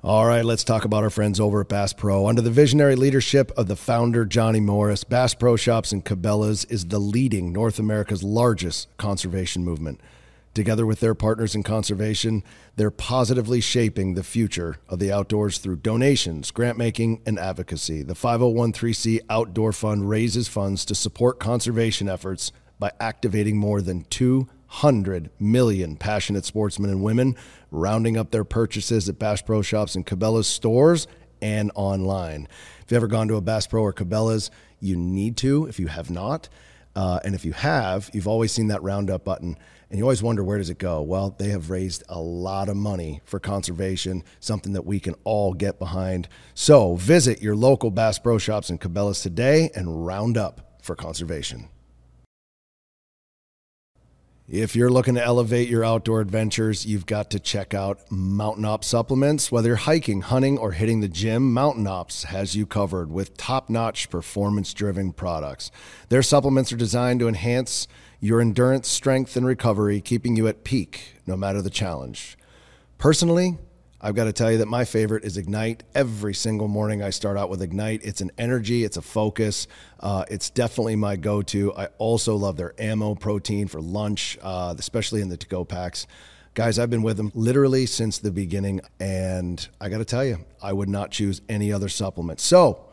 All right, let's talk about our friends over at Bass Pro. Under the visionary leadership of the founder, Johnny Morris, Bass Pro Shops and Cabela's is the leading North America's largest conservation movement. Together with their partners in conservation, they're positively shaping the future of the outdoors through donations, grant making, and advocacy. The 501(c) Outdoor Fund raises funds to support conservation efforts by activating more than 200 million passionate sportsmen and women, rounding up their purchases at Bass Pro Shops and Cabela's stores and online. If you've ever gone to a Bass Pro or Cabela's, you need to if you have not. And if you have, you've always seen that roundup button, and you always wonder, where does it go? Well, they have raised a lot of money for conservation, something that we can all get behind. So visit your local Bass Pro Shops and Cabela's today and round up for conservation. If you're looking to elevate your outdoor adventures, you've got to check out Mountain Ops supplements. Whether you're hiking, hunting, or hitting the gym, Mountain Ops has you covered with top-notch performance-driven products. Their supplements are designed to enhance your endurance, strength, and recovery, keeping you at peak no matter the challenge. Personally, I've got to tell you that my favorite is Ignite. Every single morning I start out with Ignite. It's an energy, it's a focus. It's definitely my go-to. I also love their ammo protein for lunch, especially in the to-go packs. Guys, I've been with them literally since the beginning, and I got to tell you, I would not choose any other supplement. So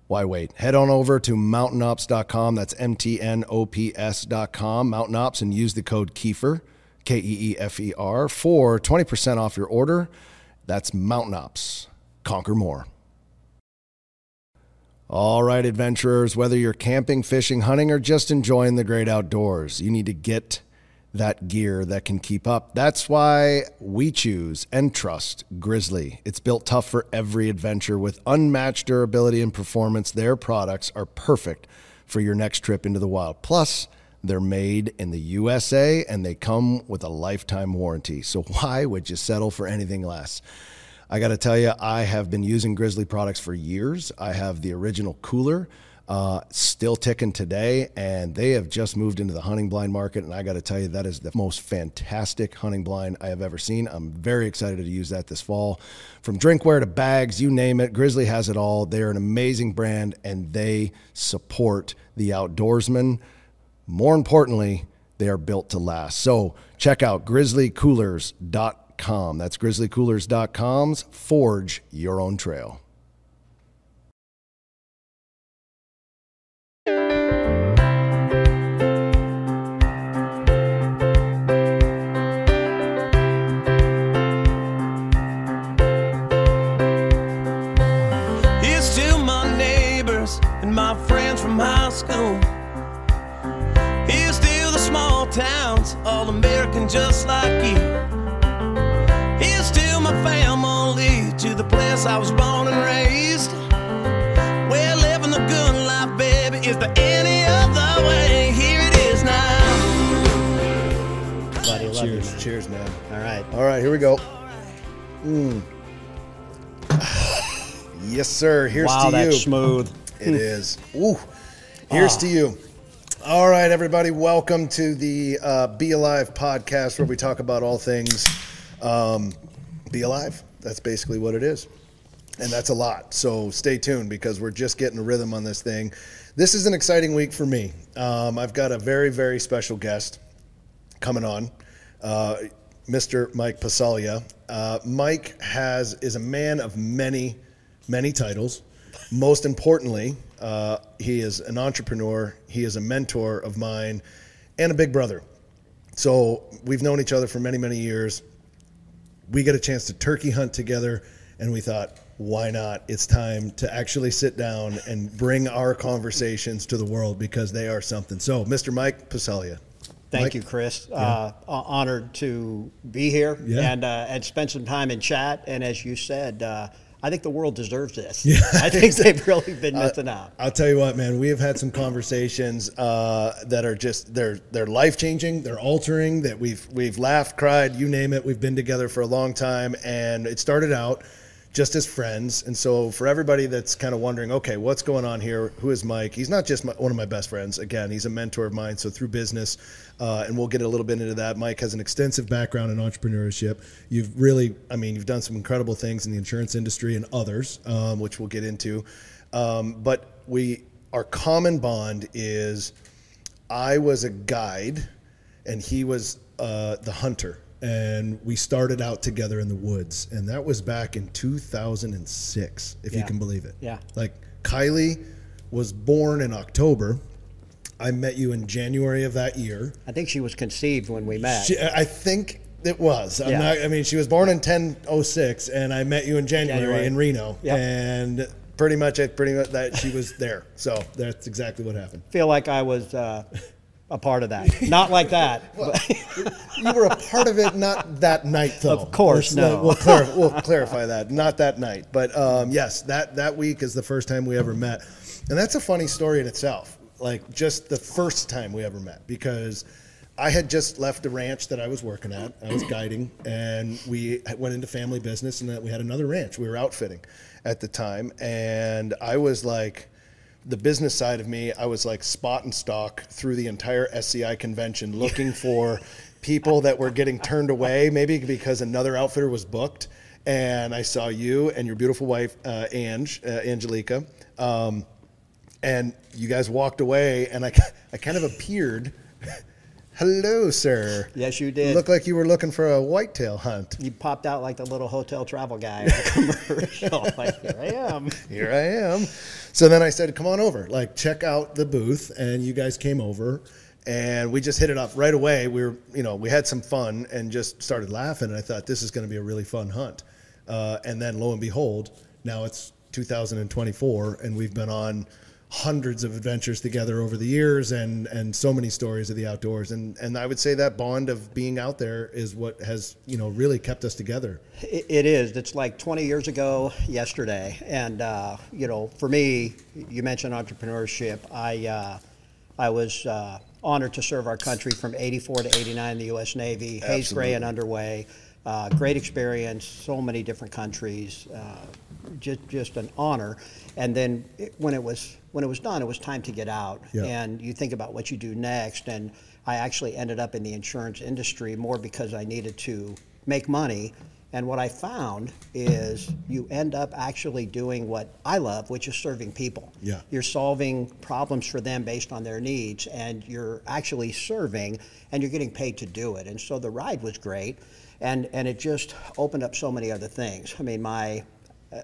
why wait? Head on over to mountainops.com. That's MTNOPS.com, Mountain Ops, and use the code KEEFER, K-E-E-F-E-R, for 20% off your order. That's Mountain Ops. Conquer more. All right, adventurers, whether you're camping, fishing, hunting, or just enjoying the great outdoors, you need to get that gear that can keep up. That's why we choose and trust Grizzly. It's built tough for every adventure with unmatched durability and performance. Their products are perfect for your next trip into the wild. Plus, they're made in the USA, and they come with a lifetime warranty. So why would you settle for anything less? I got to tell you, I have been using Grizzly products for years. I have the original cooler, still ticking today, and they have just moved into the hunting blind market. And I got to tell you, that is the most fantastic hunting blind I have ever seen. I'm very excited to use that this fall. From drinkware to bags, you name it, Grizzly has it all. They're an amazing brand, and they support the outdoorsman. More importantly, they are built to last. So check out grizzlycoolers.com. That's grizzlycoolers.com's Forge Your Own Trail. Here's to my neighbors and my friends from high school. Here's to the small towns, all American just like you. Here's to my family, to the place I was born and raised. We're living the good life, baby. Is there any other way? Here it is now. Buddy, love Cheers. you. Cheers, man. All right. All right, here we go. Yes, sir. Here's Wow, to you. that's smooth. It is. Ooh. Here's to you. All right, everybody. Welcome to the BeAlive Podcast, where we talk about all things Be Alive. That's basically what it is. And that's a lot. So stay tuned, because we're just getting a rhythm on this thing. This is an exciting week for me. I've got a very, very special guest coming on, Mr. Mike Passaglia. Mike is a man of many, many titles. Most importantly, he is an entrepreneur. He is a mentor of mine and a big brother. So we've known each other for many, many years. We get a chance to turkey hunt together, and we thought, why not? It's time to actually sit down and bring our conversations to the world, because they are something. So, Mr. Mike Passaglia. Thank you, Chris. Honored to be here and spend some time in chat. And as you said, I think the world deserves this. Yeah, I think they've really been missing out. I'll tell you what, man, we have had some conversations that are just, they're life-changing, they're altering, that we've laughed, cried, you name it. We've been together for a long time, and it started out just as friends. And so for everybody that's kind of wondering, okay, what's going on here? Who is Mike? He's not just one of my best friends. Again, he's a mentor of mine. So through business, and we'll get a little bit into that. Mike has an extensive background in entrepreneurship. You've done some incredible things in the insurance industry and others, which we'll get into. But our common bond is I was a guide and he was the hunter. And we started out together in the woods, and that was back in 2006, if you can believe it. Yeah. Like, Kylie was born in October. I met you in January of that year. I think she was conceived when we met. I think it was. She was born in 1006, and I met you in January. In Reno. Yep. And pretty much that she was there. So that's exactly what happened. Feel like I was a part of that. Not like that. Well, you were a part of it, not that night, though. Of course, no. We'll clarify that. Not that night. But yes, that week is the first time we ever met. And that's a funny story in itself. Like, just the first time we ever met. Because I had just left a ranch that I was working at. I was guiding. And we went into family business, and we had another ranch. We were outfitting at the time. And I was like, the business side of me, I was like spot and stalk through the entire SCI convention looking for people that were getting turned away, maybe because another outfitter was booked. And I saw you and your beautiful wife, Angelica, and you guys walked away, and I kind of appeared. Hello, sir. Yes, you did. You look like you were looking for a whitetail hunt. You popped out like the little hotel travel guy in the commercial. Like, here I am. Here I am. So then I said, come on over. Like, check out the booth. And you guys came over, and we just hit it off right away. We had some fun and just started laughing. And I thought, this is going to be a really fun hunt. And then lo and behold, now it's 2024, and we've been on hundreds of adventures together over the years, and so many stories of the outdoors, and I would say that bond of being out there is what has really kept us together. It is. It's like 20 years ago yesterday, and for me, you mentioned entrepreneurship. I was honored to serve our country from '84 to '89 in the U.S. Navy. Absolutely. Hayes, Gray, and Underway. Great experience. So many different countries. Just an honor. And then when it was done, it was time to get out. Yeah. And you think about what you do next. And I actually ended up in the insurance industry more because I needed to make money. And what I found is you end up actually doing what I love, which is serving people. Yeah. You're solving problems for them based on their needs, and you're actually serving, and you're getting paid to do it. And so the ride was great, and it just opened up so many other things. I mean,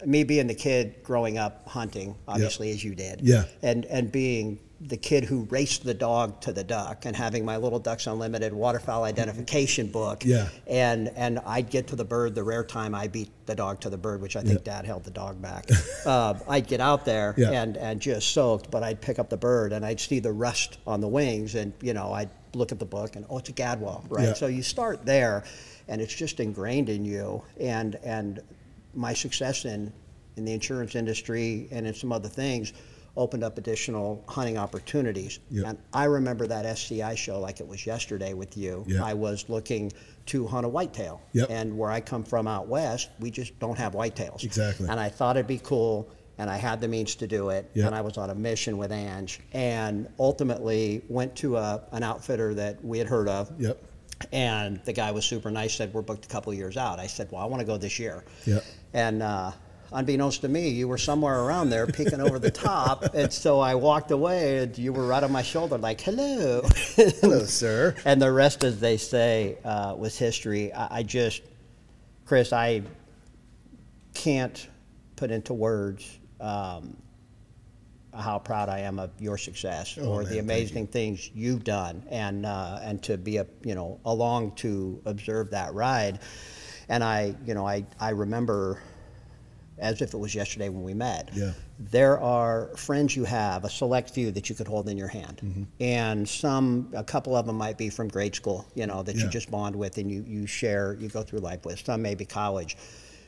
me being the kid growing up hunting, obviously, as you did, and being the kid who raced the dog to the duck, and having my Little Ducks Unlimited waterfowl identification book, and I'd get to the bird the rare time I beat the dog to the bird, which I think Dad held the dog back. I'd get out there and just soaked, but I'd pick up the bird, and I'd see the rust on the wings, and I'd look at the book, and it's a gadwall, right? Yeah. So you start there, and it's just ingrained in you, and my success in the insurance industry and in some other things opened up additional hunting opportunities. Yep. And I remember that SCI show like it was yesterday with you. Yep. I was looking to hunt a whitetail. Yep. And where I come from out west, we just don't have whitetails. Exactly. And I thought it'd be cool, and I had the means to do it. Yep. And I was on a mission with Ange, and ultimately went to an outfitter that we had heard of. Yep. And the guy was super nice, said, we're booked a couple of years out. I said, well, I want to go this year. Yep. And unbeknownst to me, you were somewhere around there peeking over the top. And so I walked away, and you were right on my shoulder like, hello. Hello, sir. And the rest, as they say, was history. Chris, I can't put into words how proud I am of your success the amazing things you've done, and to be along to observe that ride. And I remember as if it was yesterday when we met. Yeah. There are friends you have, a select few that you could hold in your hand. Mm-hmm. And a couple of them might be from grade school, that you just bond with and you share, you go through life with. Some may be college.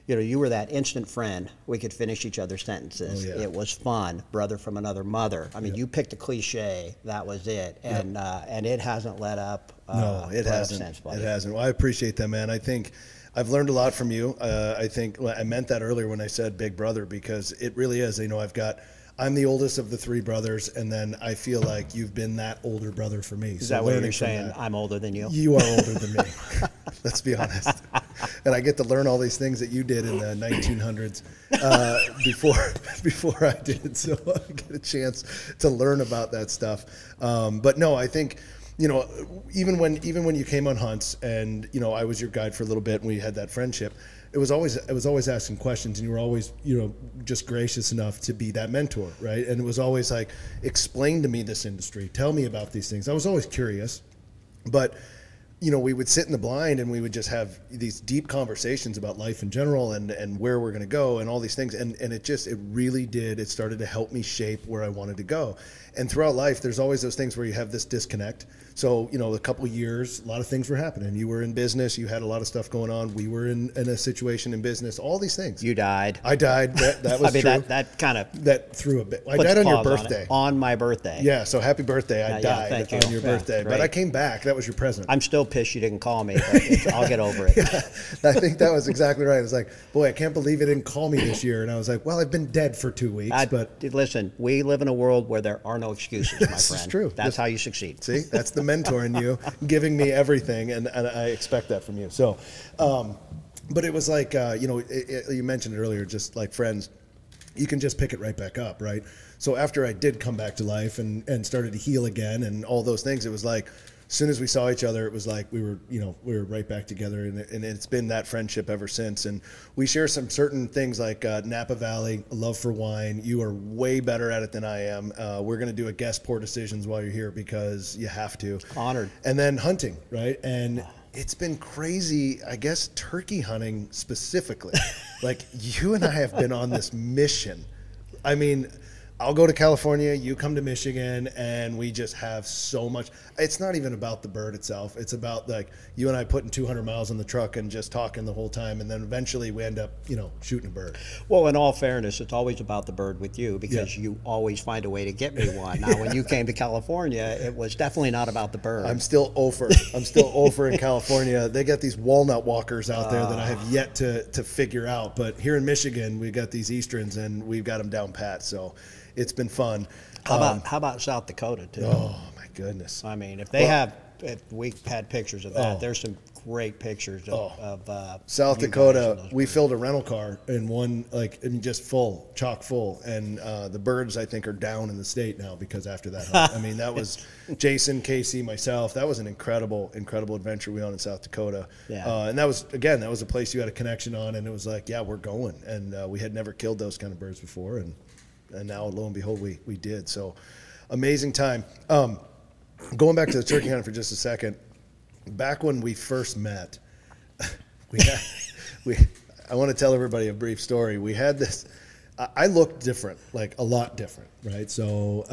You were that instant friend. We could finish each other's sentences. Oh, yeah. It was fun. Brother from another mother. I mean, you picked a cliche. That was it. And it hasn't let up. No, it hasn't. Since, buddy. It hasn't. Well, I appreciate that, man. I think I've learned a lot from you. I think I meant that earlier when I said big brother, because it really is. You know, I'm the oldest of the three brothers, and then I feel like you've been that older brother for me. Is that what you're saying? I'm older than you? You are older than me. Let's be honest. And I get to learn all these things that you did in the 1900s before I did. So I get a chance to learn about that stuff. But no, I think, you know, even when you came on hunts and, you know, I was your guide for a little bit and we had that friendship, I was always asking questions, and you were always, you know, just gracious enough to be that mentor, right? And it was always like, explain to me this industry, tell me about these things. I was always curious, but you know, we would sit in the blind and we would just have these deep conversations about life in general and where we're going to go and all these things. And it really did. It started to help me shape where I wanted to go. And throughout life, there's always those things where you have this disconnect. So, you know, a couple of years, a lot of things were happening. You were in business. You had a lot of stuff going on. We were in a situation in business, all these things. You died. I died. That was I mean, true. that kind of. That threw a bit. I died on your birthday. On my birthday. Yeah. So happy birthday. I died on your birthday. Great. But I came back. That was your present. I'm still pissed you didn't call me, but I'll get over it. Yeah, I think that was exactly right. It was like, boy, I can't believe it didn't call me this year. And I was like, well, I've been dead for 2 weeks. But listen, we live in a world where there are no excuses, my friend. This is true. That's how you succeed. See, that's the mentor in you, giving me everything, and I expect that from you. So, but it was like, you know, you mentioned it earlier, just like friends, you can just pick it right back up, right? So after I did come back to life and started to heal again and all those things, it was like, as soon as we saw each other, it was like we were right back together, and it's been that friendship ever since. And we share some certain things like Napa Valley, a love for wine. You are way better at it than I am. We're going to do a guest pour decisions while you're here because you have to. Honored. And then hunting, right? And it's been crazy, I guess, turkey hunting specifically. Like, you and I have been on this mission. I mean, I'll go to California, you come to Michigan, and we just have so much. It's not even about the bird itself. It's about, like, you and I putting 200 miles on the truck and just talking the whole time, and then eventually we end up, you know, shooting a bird. Well, in all fairness, it's always about the bird with you because you always find a way to get me one. Now, when you came to California, it was definitely not about the bird. I'm still over. I'm still over in California. They got these walnut walkers out there that I have yet to figure out. But here in Michigan, we got these Easterns, and we've got them down pat. So it's been fun. How about South Dakota too? Oh my goodness! I mean, if we've had pictures of that, there's some great pictures of South Dakota. We filled a rental car in one, like, just full, chock full, and the birds I think are down in the state now because after that hunt. I mean, that was Jason, Casey, myself. That was an incredible adventure we went on in South Dakota. Yeah. And that was a place you had a connection on, and it was like, yeah, we're going, and we had never killed those kind of birds before, and now lo and behold we did. So amazing time. Going back to the turkey hunt for just a second, back when we first met, I want to tell everybody a brief story. We had this, I looked different, like a lot different, right? So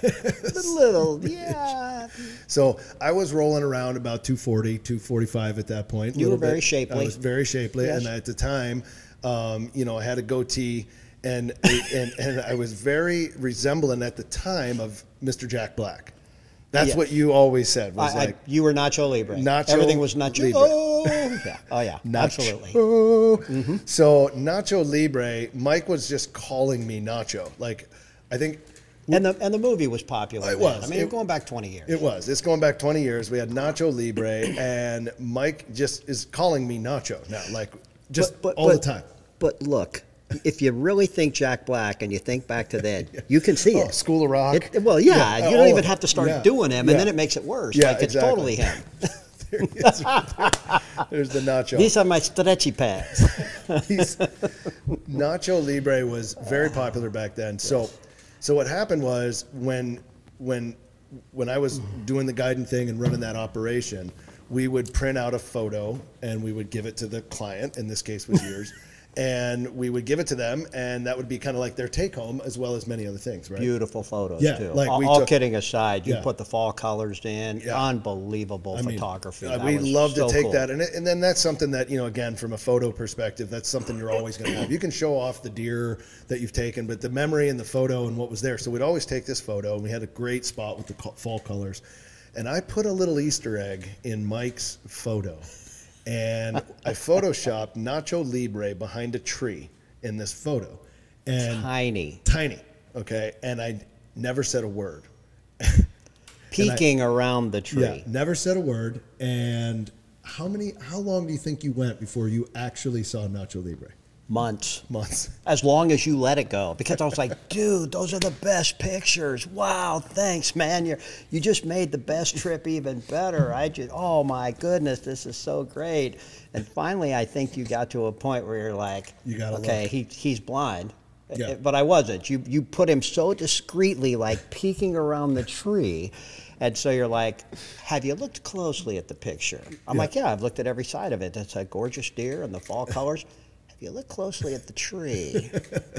a little, yeah. So I was rolling around about 240, 245 at that point. You were very shapely. I was very shapely, yes. And at the time, you know, I had a goatee. And I was very resemblant at the time of Mr. Jack Black. That's what you always said. Was you were Nacho Libre. Everything was Nacho Libre. Oh, yeah. Oh, yeah. Nacho. Absolutely. Mm-hmm. So Nacho Libre, Mike was just calling me Nacho. Like, I think. And the movie was popular. It was. I mean, going back 20 years. It was. It's going back 20 years. We had Nacho Libre, and Mike just is calling me Nacho now, like just all the time. But look. If you really think Jack Black and you think back to then, you can see it. School of Rock. You don't even have to start doing him, and then it makes it worse. Yeah, like it's totally him. There's the Nacho. These are my stretchy pads. Nacho Libre was very popular back then. So what happened was when I was doing the guiding thing and running that operation, we would print out a photo and we would give it to the client. In this case, was yours. And we would give it to them, and that would be kind of like their take-home, as well as many other things, right? Beautiful photos, too. Like all kidding aside, you put the fall colors in. Yeah. Unbelievable photography. We love to take that, and then that's something that, you know, again, from a photo perspective, that's something you're always going to have. You can show off the deer that you've taken, but the memory and the photo and what was there. So we'd always take this photo, and we had a great spot with the fall colors. And I put a little Easter egg in Mike's photo. And I photoshopped Nacho Libre behind a tree in this photo. And Tiny. Okay. And I never said a word. Peeking around the tree. Yeah, never said a word. And how long do you think you went before you actually saw Nacho Libre? Months. As long as you let it go. Because I was like, dude, those are the best pictures. Wow, thanks, man. You just made the best trip even better. Oh my goodness, this is so great. And finally, I think you got to a point where you're like, okay, he's blind. Yeah. But I wasn't. You put him so discreetly, like peeking around the tree. And so you're like, have you looked closely at the picture? I'm like, yeah, I've looked at every side of it. That's a gorgeous deer and the fall colors. Have you looked closely at the tree?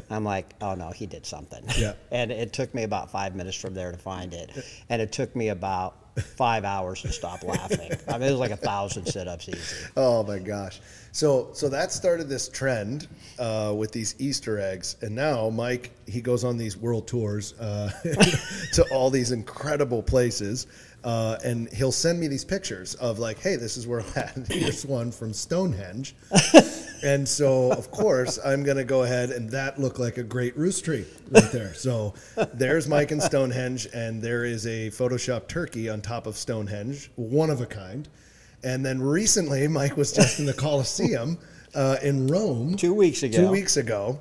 I'm like, oh no, he did something. Yeah. And it took me about 5 minutes from there to find it. And it took me about 5 hours to stop laughing. I mean, it was like 1,000 sit-ups easy. Oh my gosh. So that started this trend with these Easter eggs. And now Mike, he goes on these world tours to all these incredible places. And he'll send me these pictures of like, hey, this is where I'm at. Here's one from Stonehenge. And so, of course, I'm going to go ahead, and that looked like a great roost tree right there. So there's Mike in Stonehenge, and there is a Photoshop turkey on top of Stonehenge, one of a kind. And then recently, Mike was just in the Colosseum in Rome. 2 weeks ago.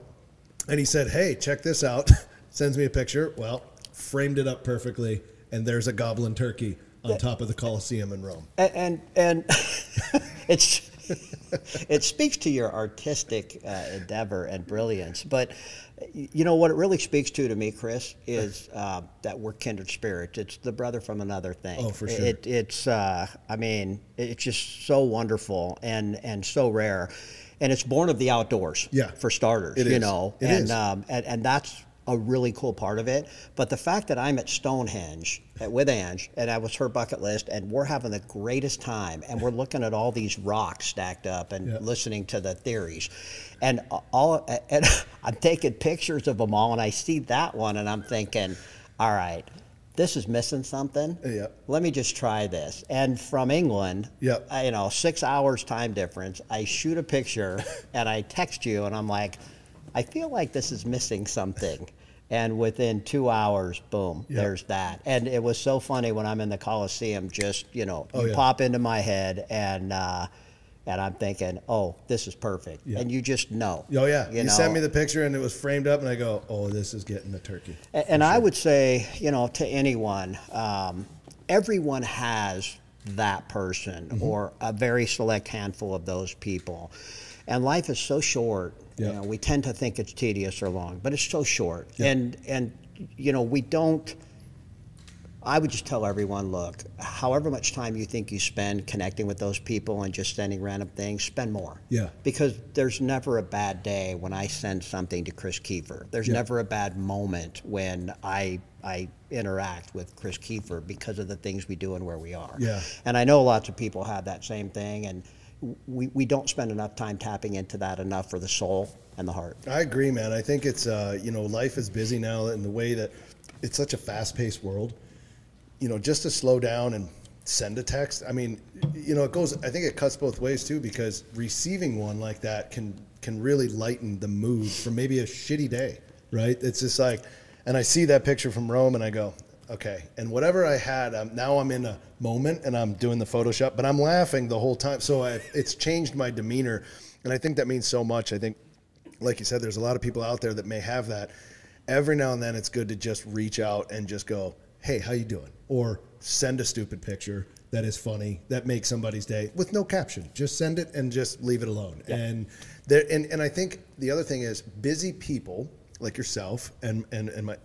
And he said, hey, check this out. Sends me a picture. Well, framed it up perfectly, and there's a goblin turkey on top of the Colosseum in Rome. And it speaks to your artistic endeavor and brilliance. But you know what it really speaks to me, Chris, is that we're kindred spirits. It's the brother from another thing. Oh, for sure. It's just so wonderful and so rare, and it's born of the outdoors. Yeah, for starters, it is. It is. And that's a really cool part of it. But the fact that I'm at Stonehenge with Ange, and that was her bucket list, and we're having the greatest time, and we're looking at all these rocks stacked up and listening to the theories, and I'm taking pictures of them all, and I see that one, and I'm thinking, all right, this is missing something. Yeah. Let me just try this. And from England, 6 hours time difference, I shoot a picture, and I text you, and I'm like, I feel like this is missing something. And within 2 hours, boom, there's that. And it was so funny when I'm in the Coliseum, just, pop into my head, and I'm thinking, oh, this is perfect. Yeah. And you just know. Oh, yeah. You sent me the picture, and it was framed up, and I go, oh, this is getting the turkey. And I would say, to anyone, everyone has that person or a very select handful of those people. And life is so short. Yep. We tend to think it's tedious or long, but it's so short. Yep. And we don't. I would just tell everyone, look, however much time you think you spend connecting with those people and just sending random things, spend more. Yeah. Because there's never a bad day when I send something to Chris Kiefer. There's never a bad moment when I interact with Chris Kiefer because of the things we do and where we are. Yeah. And I know lots of people have that same thing, and we don't spend enough time tapping into that enough for the soul and the heart. I agree, man. I think it's, life is busy now in the way that it's such a fast-paced world. Just to slow down and send a text. I mean, I think it cuts both ways too, because receiving one like that can really lighten the mood from maybe a shitty day, right? It's just like, and I see that picture from Rome and I go, okay. And whatever I had, now I'm in a moment and I'm doing the Photoshop, but I'm laughing the whole time. So it's changed my demeanor. And I think that means so much. I think, like you said, there's a lot of people out there that may have that. Every now and then it's good to just reach out and just go, hey, how you doing? Or send a stupid picture that is funny, that makes somebody's day with no caption. Just send it and just leave it alone. Yeah. And I think the other thing is busy people like yourself and my,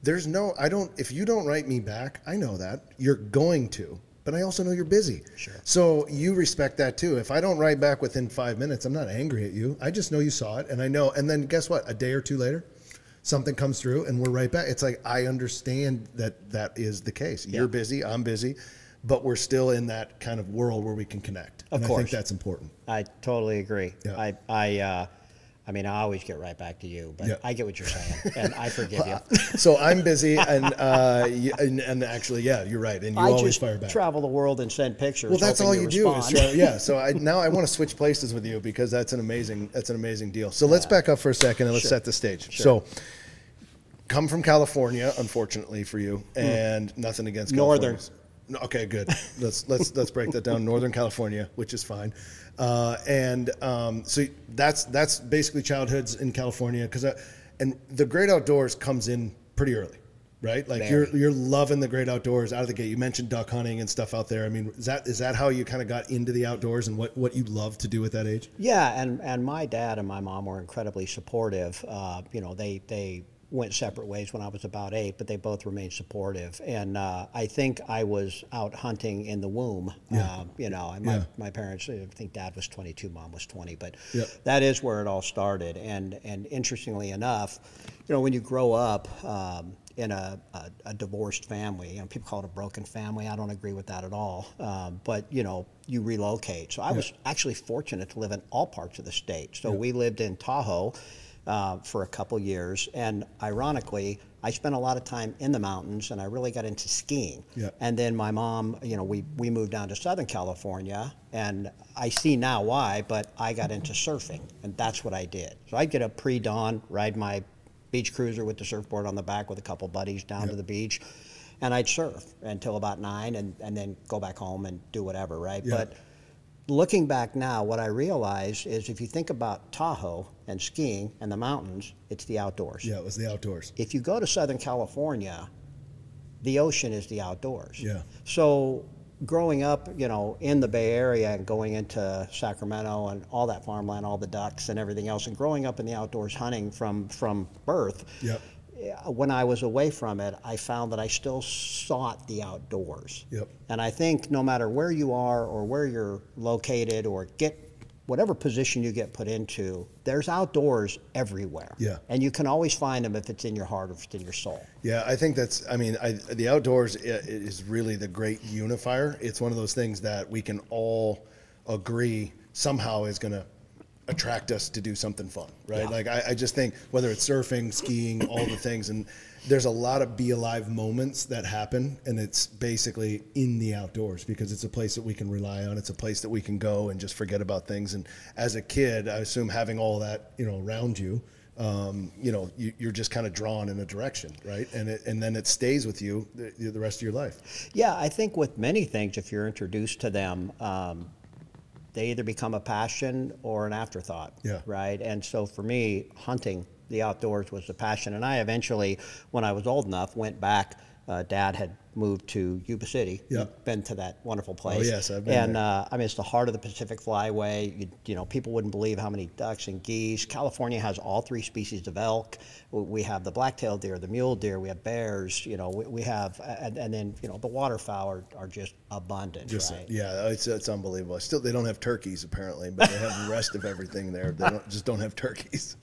if you don't write me back, I know that you're going to, but I also know you're busy. Sure. So you respect that too. If I don't write back within 5 minutes, I'm not angry at you. I just know you saw it and I know, and then guess what? A day or two later, something comes through and we're right back. It's like, I understand that is the case. Yeah. You're busy, I'm busy, but we're still in that kind of world where we can connect. Of course. I think that's important. I totally agree. Yeah. I mean, I always get right back to you, but I get what you're saying, and I forgive you. So I'm busy, and actually, yeah, you're right, and you always fire back. I just travel the world and send pictures. Well, that's all you do. Is So now I want to switch places with you because that's an amazing deal. So let's back up for a second and let's set the stage. Sure. So, come from California, unfortunately for you, and nothing against Northern. California. Okay, good. Let's break that down. Northern California, which is fine. So that's basically childhood's in California and the great outdoors comes in pretty early, right? Like you're loving the great outdoors out of the gate. You mentioned duck hunting and stuff out there. I mean, is that how you kind of got into the outdoors and what you love to do at that age? Yeah, and my dad and my mom were incredibly supportive. They went separate ways when I was about 8, but they both remained supportive. And I think I was out hunting in the womb. My parents, I think Dad was 22, Mom was 20, but that is where it all started. And interestingly enough, when you grow up in a divorced family, people call it a broken family. I don't agree with that at all. But you relocate. So I was actually fortunate to live in all parts of the state. So we lived in Tahoe for a couple years, and ironically, I spent a lot of time in the mountains, and I really got into skiing. And then my mom, we moved down to Southern California, and I see now why, but I got into surfing, and that's what I did. So I'd get up pre-dawn, ride my beach cruiser with the surfboard on the back with a couple buddies down to the beach, and I'd surf until about 9, and then go back home and do whatever, right? But looking back now, what I realize is if you think about Tahoe and skiing and the mountains, it's the outdoors. Yeah, it was the outdoors. If you go to Southern California, the ocean is the outdoors. Yeah. So growing up, in the Bay Area and going into Sacramento and all that farmland, all the ducks and everything else, and growing up in the outdoors hunting from birth, when I was away from it, I found that I still sought the outdoors. And I think no matter where you are or where you're located or get whatever position you get put into, there's outdoors everywhere. And you can always find them if it's in your heart or if it's in your soul. Yeah, I think the outdoors is really the great unifier. It's one of those things that we can all agree somehow is going to attract us to do something fun, right? Like I just think whether it's surfing, skiing, all the things, and there's a lot of BeAlive moments that happen, and it's basically in the outdoors because it's a place that we can rely on. It's a place that we can go and just forget about things. And as a kid, I assume having all that around you, you're just kind of drawn in a direction, right? And then it stays with you the rest of your life. Yeah, I think with many things, if you're introduced to them, they either become a passion or an afterthought, right? And so for me, hunting, the outdoors was the passion. And I eventually, when I was old enough, went back. Dad had moved to Yuba City. You've been to that wonderful place. Oh, yes, I've been there. It's the heart of the Pacific Flyway. People wouldn't believe how many ducks and geese. California has all 3 species of elk. We have the black-tailed deer, the mule deer. We have bears. We have, and then the waterfowl are just abundant. Right? Yeah, it's unbelievable. Still, they don't have turkeys apparently, but they have the rest of everything there. They don't have turkeys.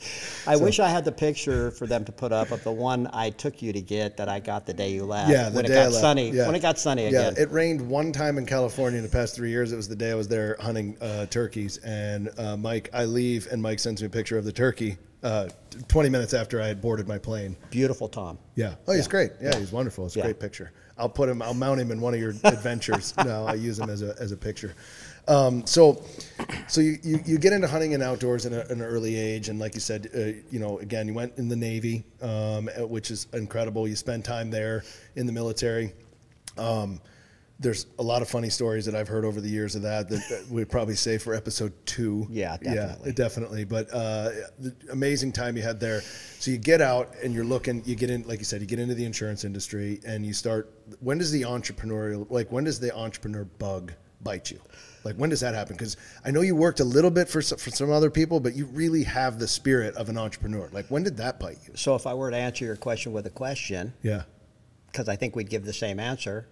I wish I had the picture for them to put up of the one I took you to get that I got the day you left. Yeah, the day I left. Sunny. When it got sunny again. Yeah, it rained one time in California in the past 3 years. It was the day I was there hunting turkeys. And I leave, and Mike sends me a picture of the turkey 20 minutes after I had boarded my plane. Beautiful Tom. Yeah. Oh, he's great. Yeah, he's wonderful. It's a great picture. I'll mount him in one of your adventures. No, I use him as a picture. So you get into hunting and outdoors at an early age, and like you said, again, you went in the Navy, which is incredible. You spend time there in the military. There's a lot of funny stories that I've heard over the years of that we'd probably say for episode 2. Yeah, definitely. Yeah, definitely. But the amazing time you had there. So you get out and you're looking, you get in, like you said, you get into the insurance industry and you start, when does the entrepreneur bug bite you? Like, when does that happen? Because I know you worked a little bit for some other people, but you really have the spirit of an entrepreneur. Like, when did that bite you? So if I were to answer your question with a question, because I think we'd give the same answer,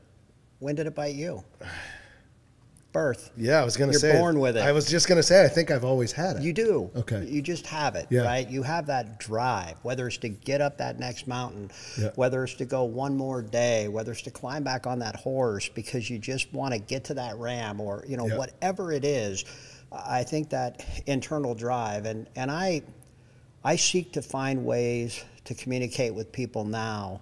when did it bite you? Birth. Yeah, I was going to say. You're born with it. I was just going to say, I think I've always had it. You do. Okay. You just have it, right? You have that drive, whether it's to get up that next mountain, whether it's to go one more day, whether it's to climb back on that horse because you just want to get to that ram or, whatever it is. I think that internal drive, and I seek to find ways to communicate with people now,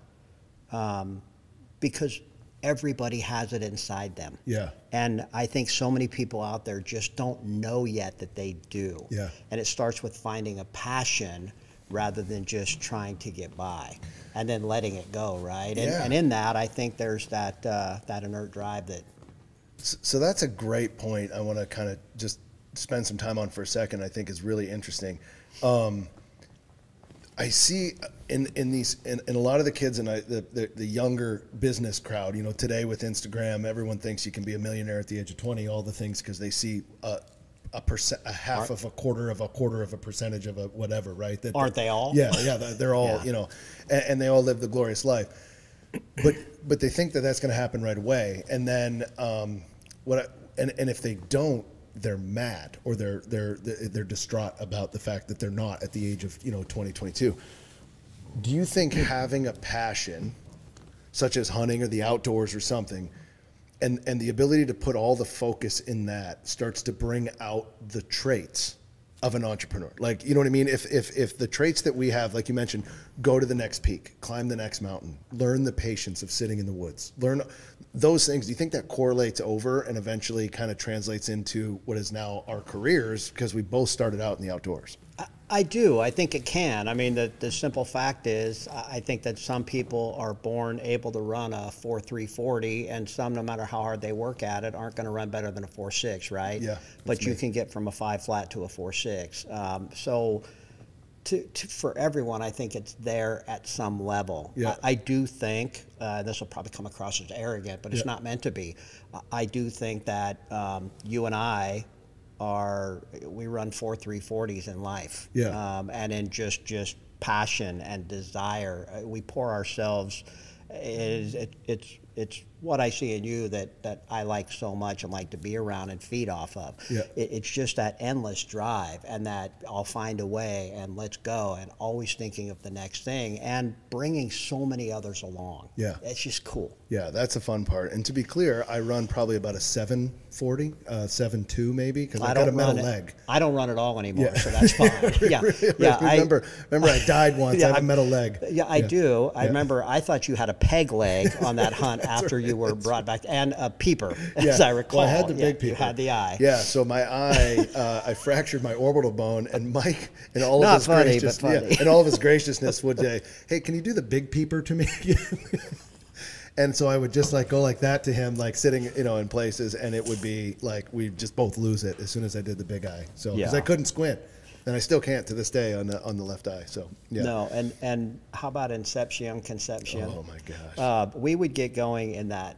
because everybody has it inside them. Yeah. And I think so many people out there just don't know yet that they do. Yeah. And it starts with finding a passion rather than just trying to get by and then letting it go, right? Yeah. And in that, I think there's that inert drive that. So that's a great point. I want to kind of just spend some time on for a second. I think is really interesting. I see in a lot of the kids and the younger business crowd, you know, today with Instagram, everyone thinks you can be a millionaire at the age of 20, all the things because they see a half of a quarter of a percentage of a whatever, right? Aren't they all? Yeah, they're all, you know, and they all live the glorious life. But they think that that's going to happen right away. And then and if they don't, they're mad or they're distraught about the fact that they're not at the age of 2022. Do you think having a passion such as hunting or the outdoors or something and the ability to put all the focus in that starts to bring out the traits of an entrepreneur? Like, you know what I mean? If the traits that we have, like you mentioned, go to the next peak, climb the next mountain, learn the patience of sitting in the woods, learn those things, do you think that correlates over and eventually kind of translates into what is now our careers because we both started out in the outdoors? I do. I think it can. I mean, the simple fact is, I think that some people are born able to run a 4.340, and some, no matter how hard they work at it, aren't going to run better than a 4.6, right? Yeah. But you can get from a 5 flat to a 4.6. So for everyone, I think it's there at some level. Yeah. I do think, this will probably come across as arrogant, but it's not meant to be. I do think that you and I we run 4.340s in life. Yeah. And in just passion and desire, we pour ourselves. It's what I see in you that I like so much and like to be around and feed off of. Yeah. It's just that endless drive and that I'll find a way and let's go and always thinking of the next thing and bringing so many others along. Yeah. It's just cool. Yeah, that's a fun part. And to be clear, I run probably about a 7.40, 7.2 maybe, because I got a metal leg. I don't run at all anymore, so that's fine. Yeah, yeah. Remember I died once. I have a metal leg. Yeah, I do. I remember. I thought you had a peg leg on that hunt after you were brought back, and a peeper, as I recall. Well, I had the big peeper. You had the eye. Yeah. So my eye, I fractured my orbital bone, and Mike, in all Not of his funny, gracious, but funny. in all of his graciousness, would say, "Hey, can you do the big peeper to me?" And so I would just like go like that to him, like sitting, in places, and it would be like we'd just both lose it as soon as I did the big eye. So because I couldn't squint, and I still can't to this day on the left eye. So yeah. No, and how about Inception, Conception? Oh my gosh. We would get going in that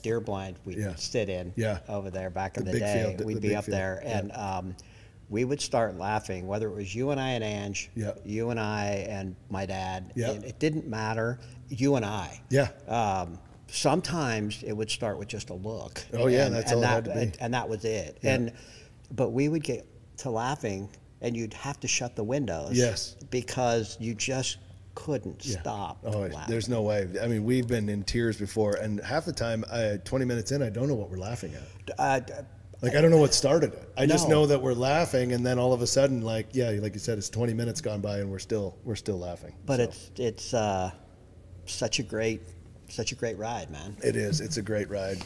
deer blind we'd sit in over there back in the day. Field, we'd be up there, and we would start laughing, whether it was you and I and Ange, you and I and my dad. It didn't matter. You and I. Yeah. Sometimes it would start with just a look. Oh yeah, that's all it had to be. And that was it. Yeah. But we would get to laughing, and you'd have to shut the windows. Yes. Because you just couldn't stop laughing. There's no way. I mean, we've been in tears before, and half the time, 20 minutes in, I don't know what we're laughing at. Like, I don't know what started it. I just know that we're laughing, and then all of a sudden, like you said, it's 20 minutes gone by, and we're still laughing. But it's such a great ride, man. It is. It's a great ride.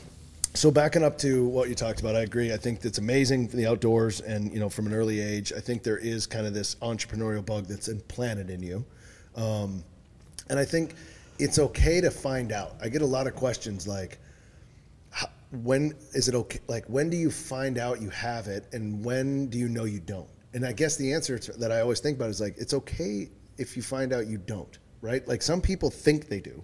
So backing up to what you talked about, I agree. I think it's amazing for the outdoors, and from an early age, I think there is kind of this entrepreneurial bug that's implanted in you, and I think it's okay to find out. I get a lot of questions like, when is it okay? Like, when do you find out you have it, and when do you know you don't? And I guess the answer that I always think about is like, it's okay if you find out you don't, right? Like, some people think they do,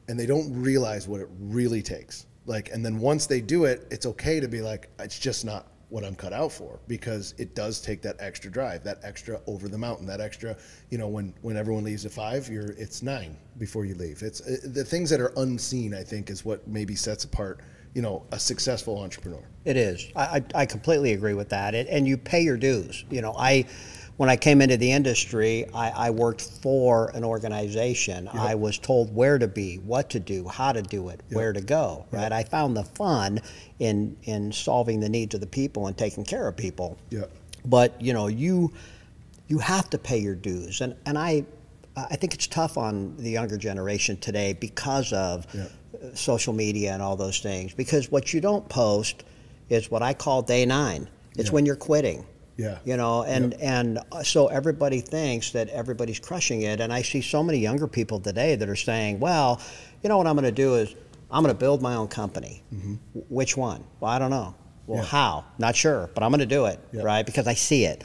and they don't realize what it really takes. Like, and then once they do it, it's okay to be like, it's just not what I'm cut out for, because it does take that extra drive, that extra over the mountain, that extra, when everyone leaves at 5, it's 9 before you leave. It's the things that are unseen, I think, is what maybe sets apart a successful entrepreneur. It is. I completely agree with that. And you pay your dues. When I came into the industry, I worked for an organization. Yep. I was told where to be, what to do, how to do it, where to go. Right. Yep. I found the fun in solving the needs of the people and taking care of people. Yep. But you have to pay your dues. And I think it's tough on the younger generation today because of social media and all those things. Because what you don't post is what I call day 9. It's when you're quitting. Yeah. You know, and so everybody thinks that everybody's crushing it. And I see so many younger people today that are saying, well, you know what I'm going to do is I'm going to build my own company. Which one? Well, I don't know. Well, how? Not sure, but I'm going to do it, right? Because I see it.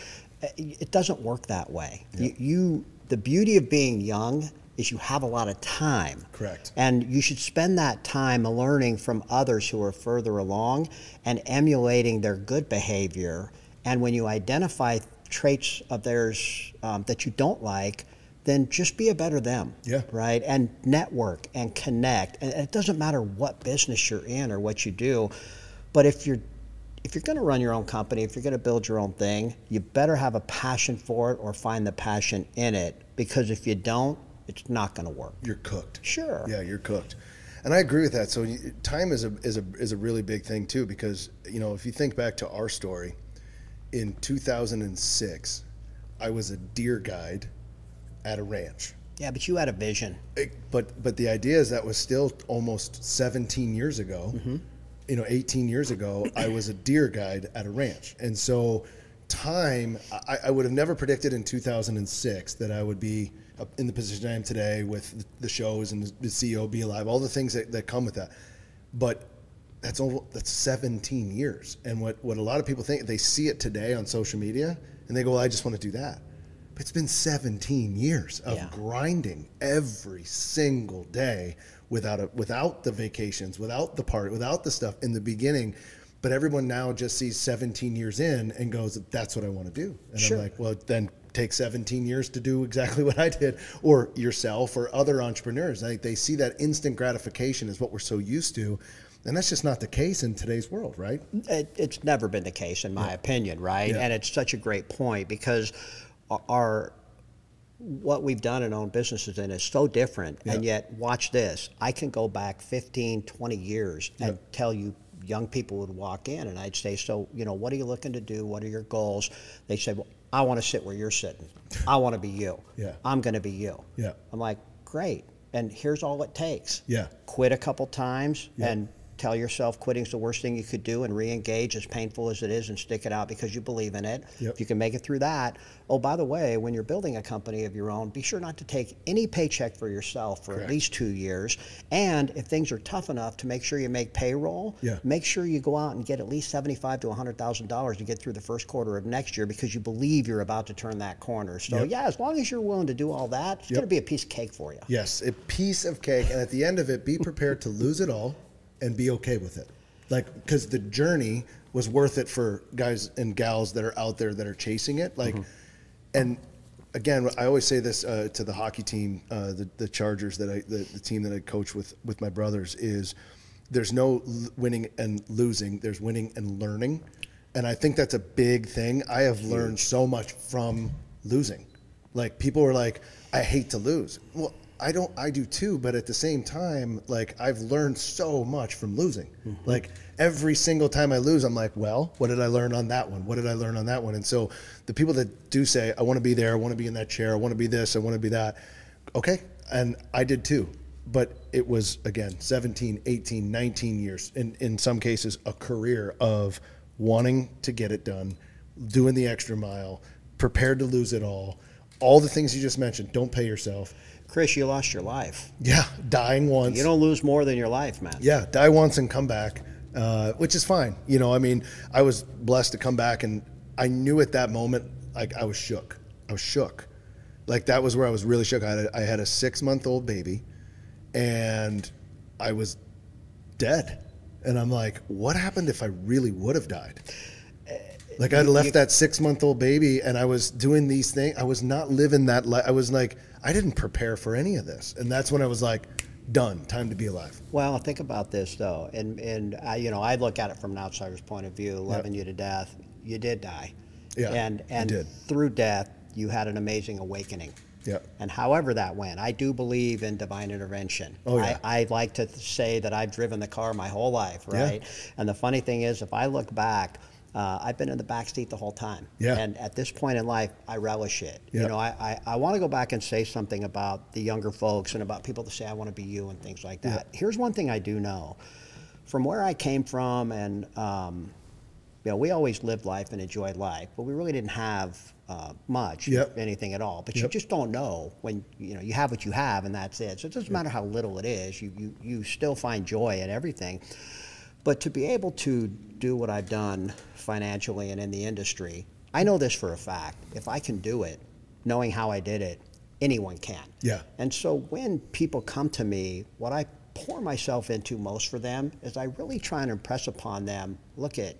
It doesn't work that way. The beauty of being young is you have a lot of time. Correct. And you should spend that time learning from others who are further along and emulating their good behavior. And when you identify traits of theirs that you don't like, then just be a better them, right? And network and connect. And it doesn't matter what business you're in or what you do, but if you're going to run your own company, if you're going to build your own thing, you better have a passion for it or find the passion in it, because if you don't, it's not going to work. You're cooked. Sure. Yeah, you're cooked. And I agree with that. So time is a really big thing too, because, you know, if you think back to our story, in 2006, I was a deer guide at a ranch. Yeah, but you had a vision. But the idea is that was still almost 17 years ago. You know, 18 years ago, I was a deer guide at a ranch. And so time, I would have never predicted in 2006 that I would be in the position I am today with the shows and the CEO, BeAlive, all the things that come with that. But that's 17 years. And what a lot of people think, they see it today on social media and they go, well, I just want to do that. But it's been 17 years of grinding every single day without the vacations, without the party, without the stuff in the beginning. But everyone now just sees 17 years in and goes, that's what I want to do. And I'm like, well, then take 17 years to do exactly what I did, or yourself or other entrepreneurs. Like, they see that instant gratification is what we're so used to. And that's just not the case in today's world, right? It's never been the case, in my opinion, right? And it's such a great point, because what we've done and own businesses in is so different. And yet, watch this. I can go back 15, 20 years and tell you, young people would walk in and I'd say, so, you know, what are you looking to do? What are your goals? They say, well, I want to sit where you're sitting. I want to be you. I'm going to be you. I'm like, great. And here's all it takes. Quit a couple times and tell yourself quitting's the worst thing you could do, and re-engage, as painful as it is, and stick it out because you believe in it. If you can make it through that. Oh, by the way, when you're building a company of your own, be sure not to take any paycheck for yourself for at least 2 years. And if things are tough enough, to make sure you make payroll, make sure you go out and get at least $75,000 to $100,000 to get through the first quarter of next year, because you believe you're about to turn that corner. So as long as you're willing to do all that, it's going to be a piece of cake for you. Yes, a piece of cake. And at the end of it, be prepared to lose it all and be okay with it. Like, because the journey was worth it for guys and gals that are out there that are chasing it. Like, and again, I always say this to the hockey team, the Chargers, the team that I coach with my brothers, is there's no winning and losing, there's winning and learning. And I think that's a big thing. I have learned so much from losing. Like, people are like, I hate to lose. Well, I do too, but at the same time, like, I've learned so much from losing. Like, every single time I lose, I'm like, well, what did I learn on that one? What did I learn on that one? And so the people that do say, I want to be there, I want to be in that chair, I want to be this, I want to be that. Okay. And I did too. But it was, again, 17, 18, 19 years, in some cases, a career of wanting to get it done, doing the extra mile, prepared to lose it all the things you just mentioned. Don't pay yourself. Chris, you lost your life. Yeah, dying once. You don't lose more than your life, man. Yeah, die once and come back, which is fine. You know, I mean, I was blessed to come back, and I knew at that moment, like, I was shook. Like, that was where I was really shook. I had a 6-month-old baby, and I was dead. And I'm like, what happened if I really would have died? Like, I'd left that 6-month-old baby, and I was doing these things. I was not living that life. I was like, I didn't prepare for any of this. And that's when I was like, done, time to be alive. Well, think about this, though. And you know, I look at it from an outsider's point of view, loving you to death. You did die. Yeah, and through death, you had an amazing awakening. Yeah. And however that went, I do believe in divine intervention. Oh, yeah. I like to say that I've driven the car my whole life, right? Yeah. And the funny thing is, if I look back, I've been in the back seat the whole time. Yeah. And at this point in life, I relish it. Yeah. You know, I want to go back and say something about the younger folks and about people that say, I want to be you and things like that. Yeah. Here's one thing I do know. From where I came from, and you know, we always lived life and enjoyed life, but we really didn't have much, Yep. anything at all. But you Yep. just don't know when, you know, you have what you have and that's it. So it doesn't matter how little it is. You still find joy in everything. But to be able to do what I've done financially and in the industry, I know this for a fact. If I can do it, knowing how I did it, anyone can. Yeah. And so when people come to me, what I pour myself into most for them is I really try and impress upon them, look at,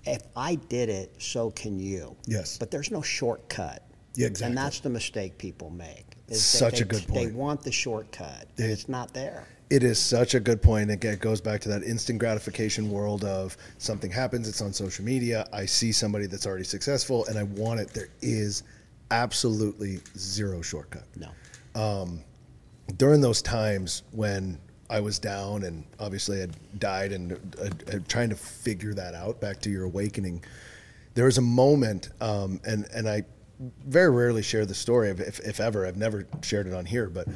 if I did it, so can you. Yes. But there's no shortcut. Yeah, exactly. And that's the mistake people make. Is Such a good point. They want the shortcut, and it's not there. It is such a good point. It goes back to that instant gratification world of something happens, it's on social media, I see somebody that's already successful, and I want it. There is absolutely zero shortcut. No. During those times when I was down and obviously had died and trying to figure that out, back to your awakening, there was a moment, and I very rarely share the story, if ever. I've never shared it on here, but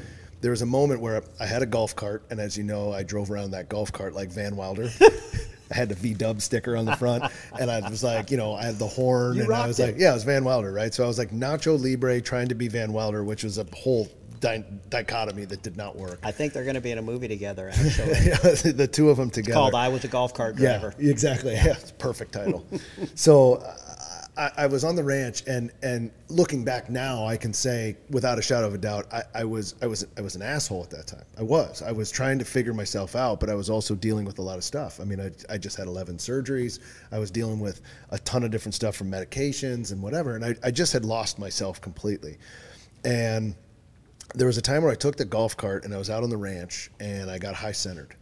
there was a moment where I had a golf cart, and as you know, I drove around that golf cart like Van Wilder. I had the V-dub sticker on the front, and I was like, you know, I had the horn, You and I rocked was it. like, yeah, it was Van Wilder, right? So I was like Nacho Libre trying to be Van Wilder, which was a whole dichotomy that did not work. I think they're going to be in a movie together, actually. The two of them together. Called I Was a Golf Cart Driver. Yeah, exactly. Yeah, it's a perfect title. So I was on the ranch, and looking back now, I can say without a shadow of a doubt, I was an asshole at that time. I was trying to figure myself out, but I was also dealing with a lot of stuff. I mean, I just had 11 surgeries. I was dealing with a ton of different stuff from medications and whatever, and I just had lost myself completely. And there was a time where I took the golf cart and I was out on the ranch and I got high centered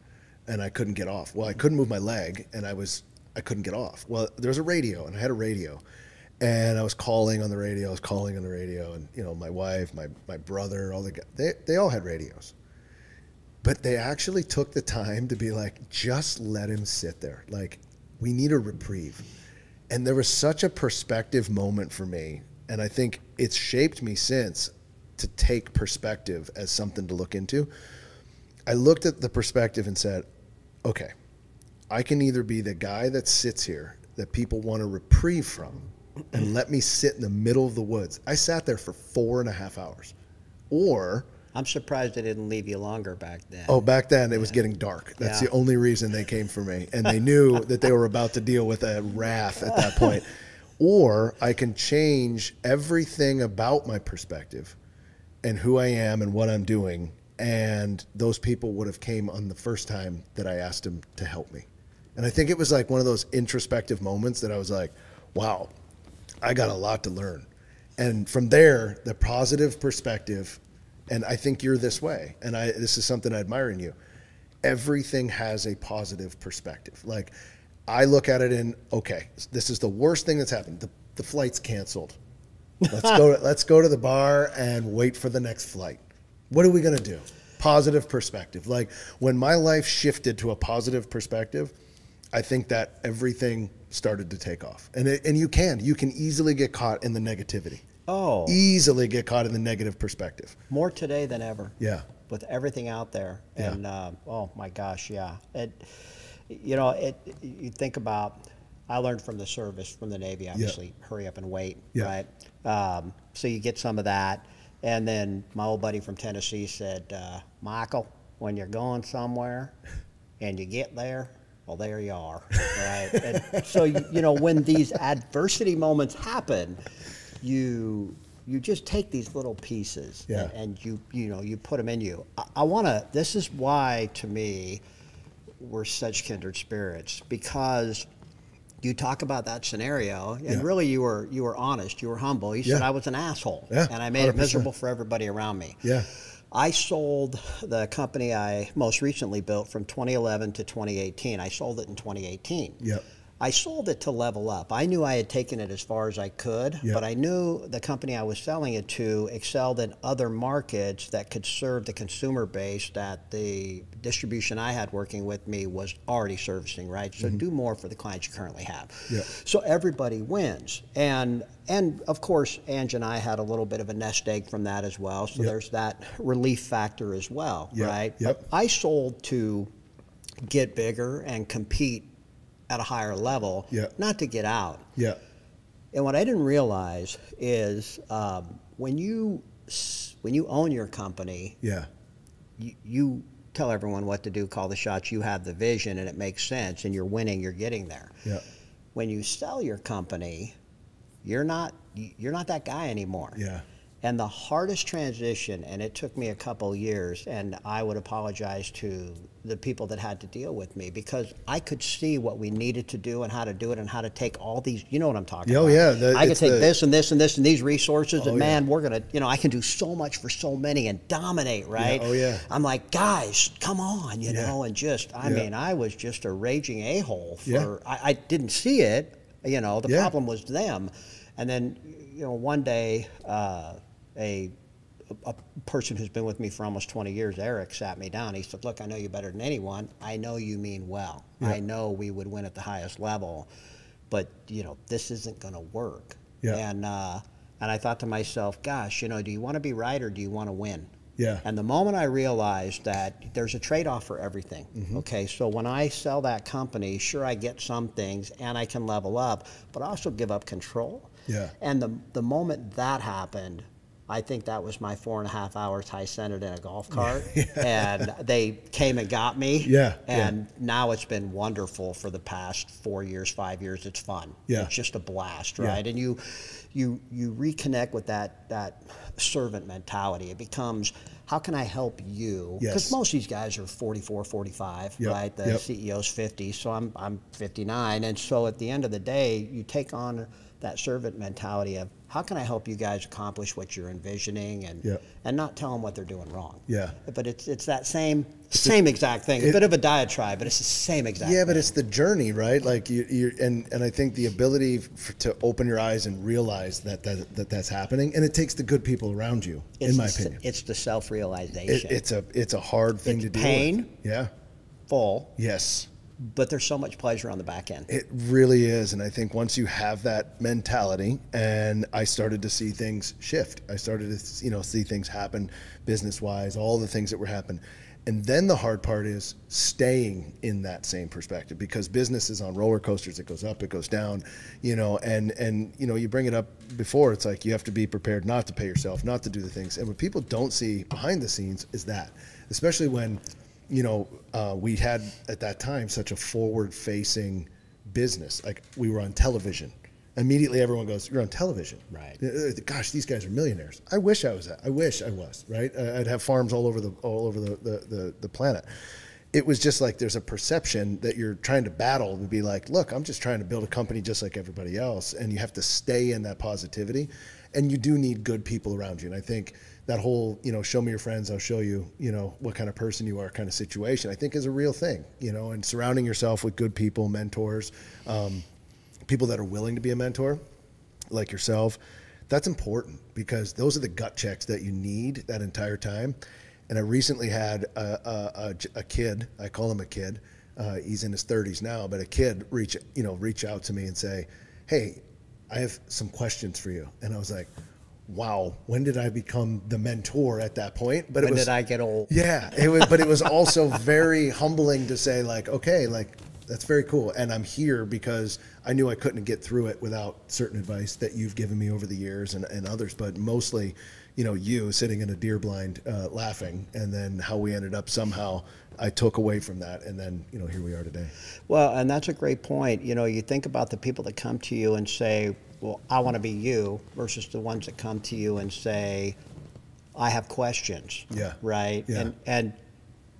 and I couldn't get off. Well, I couldn't move my leg and I couldn't get off. Well, there was a radio, and I had a radio, and I was calling on the radio. And you know, my wife, my brother, all the guys, they all had radios, but they actually took the time to be like, just let him sit there. Like, we need a reprieve. And there was such a perspective moment for me, and I think it's shaped me since, to take perspective as something to look into. I looked at the perspective and said, okay, I can either be the guy that sits here that people want a reprieve from and let me sit in the middle of the woods. I sat there for 4.5 hours. Or I'm surprised they didn't leave you longer back then. oh, back then it was getting dark. That's the only reason they came for me. And they knew that they were about to deal with a wrath at that point. Or I can change everything about my perspective and who I am and what I'm doing, and those people would have came on the first time that I asked them to help me. And I think it was like one of those introspective moments that I was like, wow, I got a lot to learn. And from there, the positive perspective, and I think you're this way, and this is something I admire in you, everything has a positive perspective. Like, I look at it in, okay, this is the worst thing that's happened. The flight's canceled. Let's go to the bar and wait for the next flight. What are we going to do? Positive perspective. Like, when my life shifted to a positive perspective, I think that everything started to take off. And you can easily get caught in the negativity. Oh. Easily get caught in the negative perspective. More today than ever. Yeah. With everything out there. Yeah. And, oh my gosh, yeah. You think about, I learned from the service, from the Navy, obviously, hurry up and wait, Yeah. right? So you get some of that. And then my old buddy from Tennessee said, Michael, when you're going somewhere and you get there, well, there you are, right? And so, you know, when these adversity moments happen, you just take these little pieces and you put them in you. I want to, this is why, to me, we're such kindred spirits, because you talk about that scenario, and really you were honest, you were humble. You said I was an asshole, and I made 100%. It miserable for everybody around me. Yeah. I sold the company I most recently built from 2011 to 2018. I sold it in 2018. Yep. I sold it to level up. I knew I had taken it as far as I could, but I knew the company I was selling it to excelled in other markets that could serve the consumer base that the distribution I had working with me was already servicing, right? So do more for the clients you currently have. So everybody wins. And of course, Ange and I had a little bit of a nest egg from that as well. So there's that relief factor as well, right? But I sold to get bigger and compete at a higher level, not to get out. And what I didn't realize is when you own your company, you tell everyone what to do, call the shots. You have the vision, and it makes sense, and you're winning. You're getting there. When you sell your company, you're not that guy anymore. And the hardest transition, and it took me a couple years, and I would apologize to the people that had to deal with me, because I could see what we needed to do and how to do it and how to take all these, you know what I'm talking about. I could take this and this and this and these resources, and man, we're going to, I can do so much for so many and dominate, right? I'm like, guys, come on, you know, and just, I mean, I was just a raging a-hole for, I didn't see it, the problem was them. And then, one day, a person who's been with me for almost 20 years, Eric, sat me down. He said, look, I know you better than anyone. I know you mean well. I know we would win at the highest level, but, this isn't going to work. And I thought to myself, gosh, do you want to be right or do you want to win? And the moment I realized that there's a trade-off for everything. Okay, so when I sell that company, sure, I get some things and I can level up, but I also give up control. And the moment that happened, I think that was my 4.5 hours high-centered in a golf cart, and they came and got me. And now it's been wonderful for the past 4 years, 5 years. It's fun. It's just a blast, right? And you reconnect with that servant mentality. It becomes, how can I help you? Because most of these guys are 44, 45, right? The CEO's 50, so I'm 59, and so at the end of the day, you take on that servant mentality of, how can I help you guys accomplish what you're envisioning, and not tell them what they're doing wrong. But it's that same exact thing. A bit of a diatribe, but it's the same exact thing. But it's the journey, right? Like and I think the ability to open your eyes and realize that's happening, and it takes the good people around you, in my opinion. It's the self-realization. It's a hard thing to deal with. Pain. Full. Yes. But there's so much pleasure on the back end. It really is. And I think once you have that mentality, and I started to see things shift. I started to, see things happen business-wise, all the things that were happening. And then the hard part is staying in that same perspective, because business is on roller coasters. It goes up, it goes down, and you bring it up before. It's like you have to be prepared not to pay yourself, not to do the things. And what people don't see behind the scenes is that, especially when we had at that time such a forward-facing business. Like, we were on television. Immediately, everyone goes, "You're on television, right? Gosh, these guys are millionaires." I wish I was. I wish I was. Right? I'd have farms all over the planet. It was just like there's a perception that you're trying to battle to be like, look, I'm just trying to build a company just like everybody else, and you have to stay in that positivity, and you do need good people around you. And I think that whole, show me your friends, I'll show you, what kind of person you are kind of situation, I think is a real thing, and surrounding yourself with good people, mentors, people that are willing to be a mentor, like yourself, that's important, because those are the gut checks that you need that entire time. And I recently had a kid, I call him a kid, he's in his 30s now, but a kid reach out to me and say, "Hey, I have some questions for you." And I was like, wow, when did I become the mentor at that point? But when did I get old? Yeah, but it was also very humbling to say, like, okay, like, that's very cool. And I'm here because I knew I couldn't get through it without certain advice that you've given me over the years, and others, but mostly, you sitting in a deer blind laughing, and then how we ended up somehow I took away from that, and then, here we are today. Well, and that's a great point. You think about the people that come to you and say, well, I want to be you, versus the ones that come to you and say, I have questions. Right? And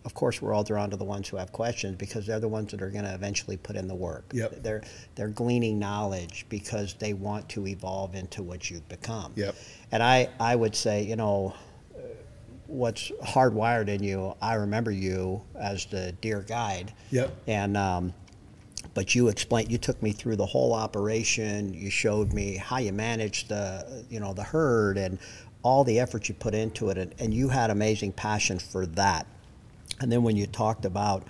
of course, we're all drawn to the ones who have questions, because they're the ones that are going to eventually put in the work. They're gleaning knowledge because they want to evolve into what you've become. And I would say, what's hardwired in you, I remember you as the deer guide. And But you took me through the whole operation. You showed me how you managed the herd and all the effort you put into it, and you had amazing passion for that. And then when you talked about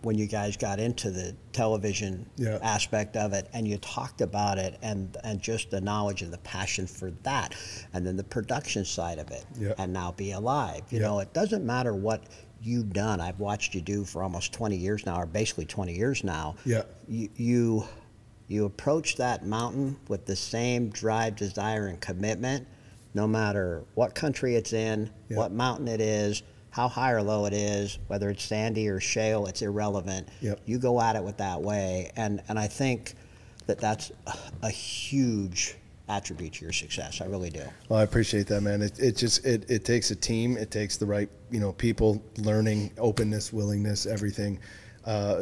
when you guys got into the television aspect of it, and you talked about it, and just the knowledge and the passion for that, and then the production side of it, and now BeAlive. You know, it doesn't matter what you've done. I've watched you do for almost 20 years now, or basically 20 years now. Yeah. You approach that mountain with the same drive, desire, and commitment, no matter what country it's in, what mountain it is, how high or low it is, whether it's sandy or shale, it's irrelevant. You go at it with that way, and I think that's a huge attribute to your success. I really do. Well, I appreciate that, man. It takes a team. It takes the right, people, learning, openness, willingness, everything.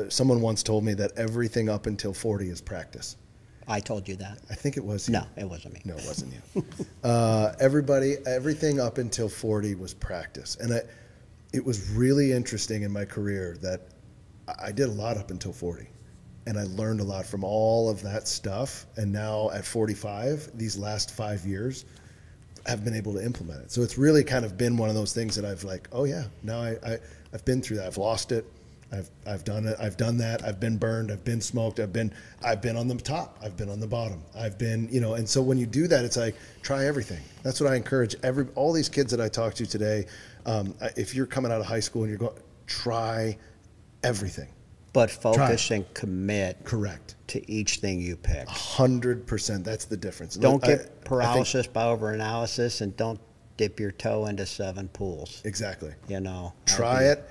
Someone once told me that everything up until 40 is practice. I told you that. I think it was you. No, it wasn't me. No, it wasn't you. Everything up until 40 was practice. And it was really interesting in my career that I did a lot up until 40. And I learned a lot from all of that stuff. And now at 45, these last 5 years, I've been able to implement it. So it's really kind of been one of those things that I've now I've been through that. I've lost it. I've done it. I've done that. I've been burned. I've been smoked. I've been on the top. I've been on the bottom. I've been, and so when you do that, it's like, try everything. That's what I encourage all these kids that I talk to today. If you're coming out of high school and you're going, try everything. But focus and commit. Correct. To each thing you pick. 100%. That's the difference. Don't get paralysis by overanalysis, and don't dip your toe into 7 pools. Exactly. Try it,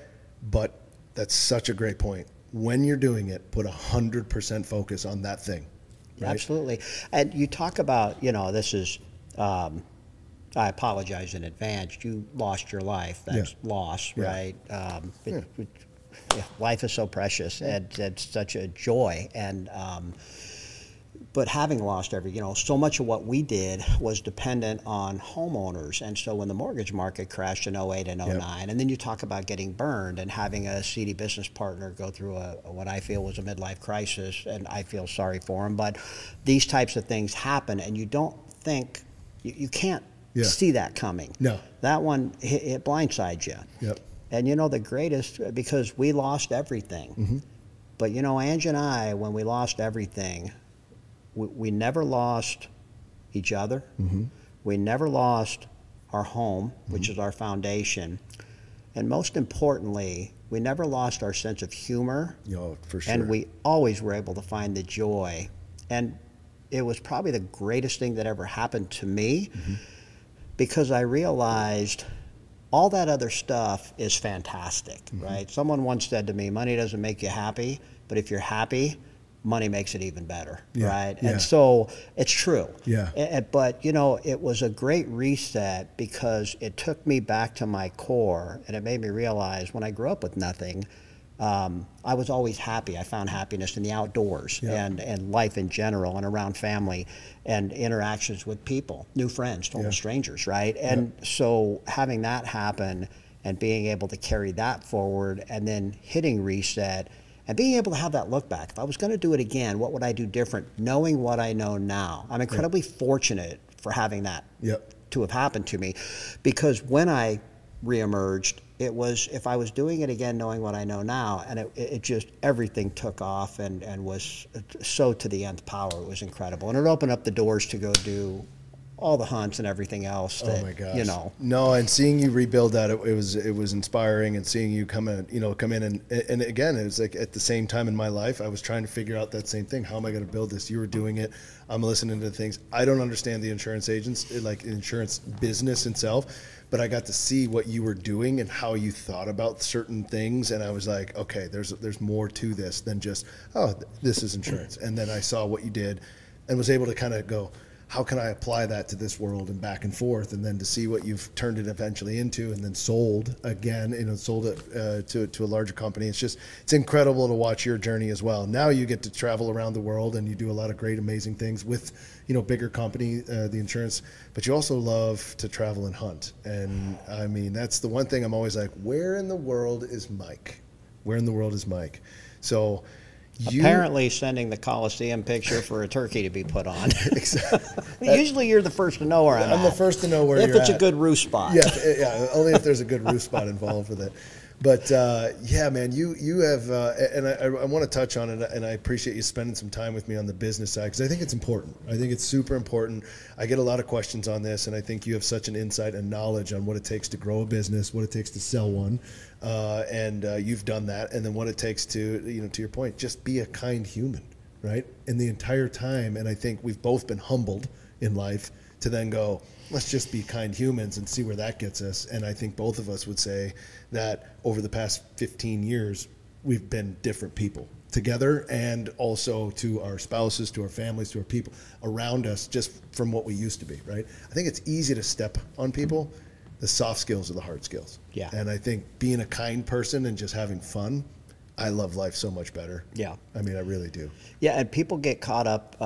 but that's such a great point. When you're doing it, put 100% focus on that thing. Right? Absolutely. And you talk about, this is, I apologize in advance. You lost your life. That's loss, right? Life is so precious, and it's such a joy. And but having lost so much of what we did was dependent on homeowners. And so when the mortgage market crashed in 08 and 09, and then you talk about getting burned and having a seedy business partner go through what I feel was a midlife crisis, and I feel sorry for him. But these types of things happen, and you don't think, you can't see that coming. No. That one, it blindsides you. Yep. And the greatest, because we lost everything. Mm-hmm. But Ange and I, when we lost everything, we never lost each other. Mm-hmm. We never lost our home, which is our foundation. And most importantly, we never lost our sense of humor. For sure. And we always were able to find the joy. And it was probably the greatest thing that ever happened to me, because I realized all that other stuff is fantastic, right? Someone once said to me, money doesn't make you happy, but if you're happy, money makes it even better, right? Yeah. And so it's true. Yeah. But, it was a great reset, because it took me back to my core, and it made me realize when I grew up with nothing, I was always happy. I found happiness in the outdoors and life in general, and around family and interactions with people, new friends, total strangers, right? And so having that happen and being able to carry that forward, and then hitting reset and being able to have that look back. If I was going to do it again, what would I do different? Knowing what I know now. I'm incredibly fortunate for having that to have happened to me, because when I reemerged, it was, if I was doing it again knowing what I know now, and it just, everything took off and was so to the nth power. It was incredible. And it opened up the doors to go do all the hunts and everything else that, oh my gosh. No, and seeing you rebuild that, it was inspiring, and seeing you come in and again, it was like at the same time in my life, I was trying to figure out that same thing. How am I going to build this? You were doing it. I'm listening to things. I don't understand the insurance agents, like insurance business itself, but I got to see what you were doing and how you thought about certain things. And I was like, okay, there's more to this than just, this is insurance. And then I saw what you did and was able to kind of go, how can I apply that to this world, and back and forth, and then to see what you've turned it eventually into, and then sold again, sold it to a larger company. It's incredible to watch your journey as well. Now you get to travel around the world, and you do a lot of great, amazing things with, bigger company, the insurance, but you also love to travel and hunt. And I mean, that's the one thing I'm always like, where in the world is Mike? Where in the world is Mike? So, Apparently sending the Coliseum picture for a turkey to be put on. Exactly. Usually you're the first to know where I'm at. I'm the first to know where if you're at. If it's a good roost spot. Yeah, only if there's a good roost spot involved with it. But yeah, man, you have, and I want to touch on it, and I appreciate you spending some time with me on the business side, because I think it's important. I think it's super important. I get a lot of questions on this, and I think you have such an insight and knowledge on what it takes to grow a business, what it takes to sell one, and you've done that, and then what it takes to, to your point, just be a kind human, right? And the entire time, and I think we've both been humbled in life to then go, let's just be kind humans and see where that gets us. And I think both of us would say that over the past 15 years, we've been different people together, and also to our spouses, to our families, to our people around us, just from what we used to be, right? I think it's easy to step on people. The soft skills are the hard skills. Yeah. And I think being a kind person and just having fun, I love life so much better. Yeah. I mean, I really do. Yeah, and people get caught up,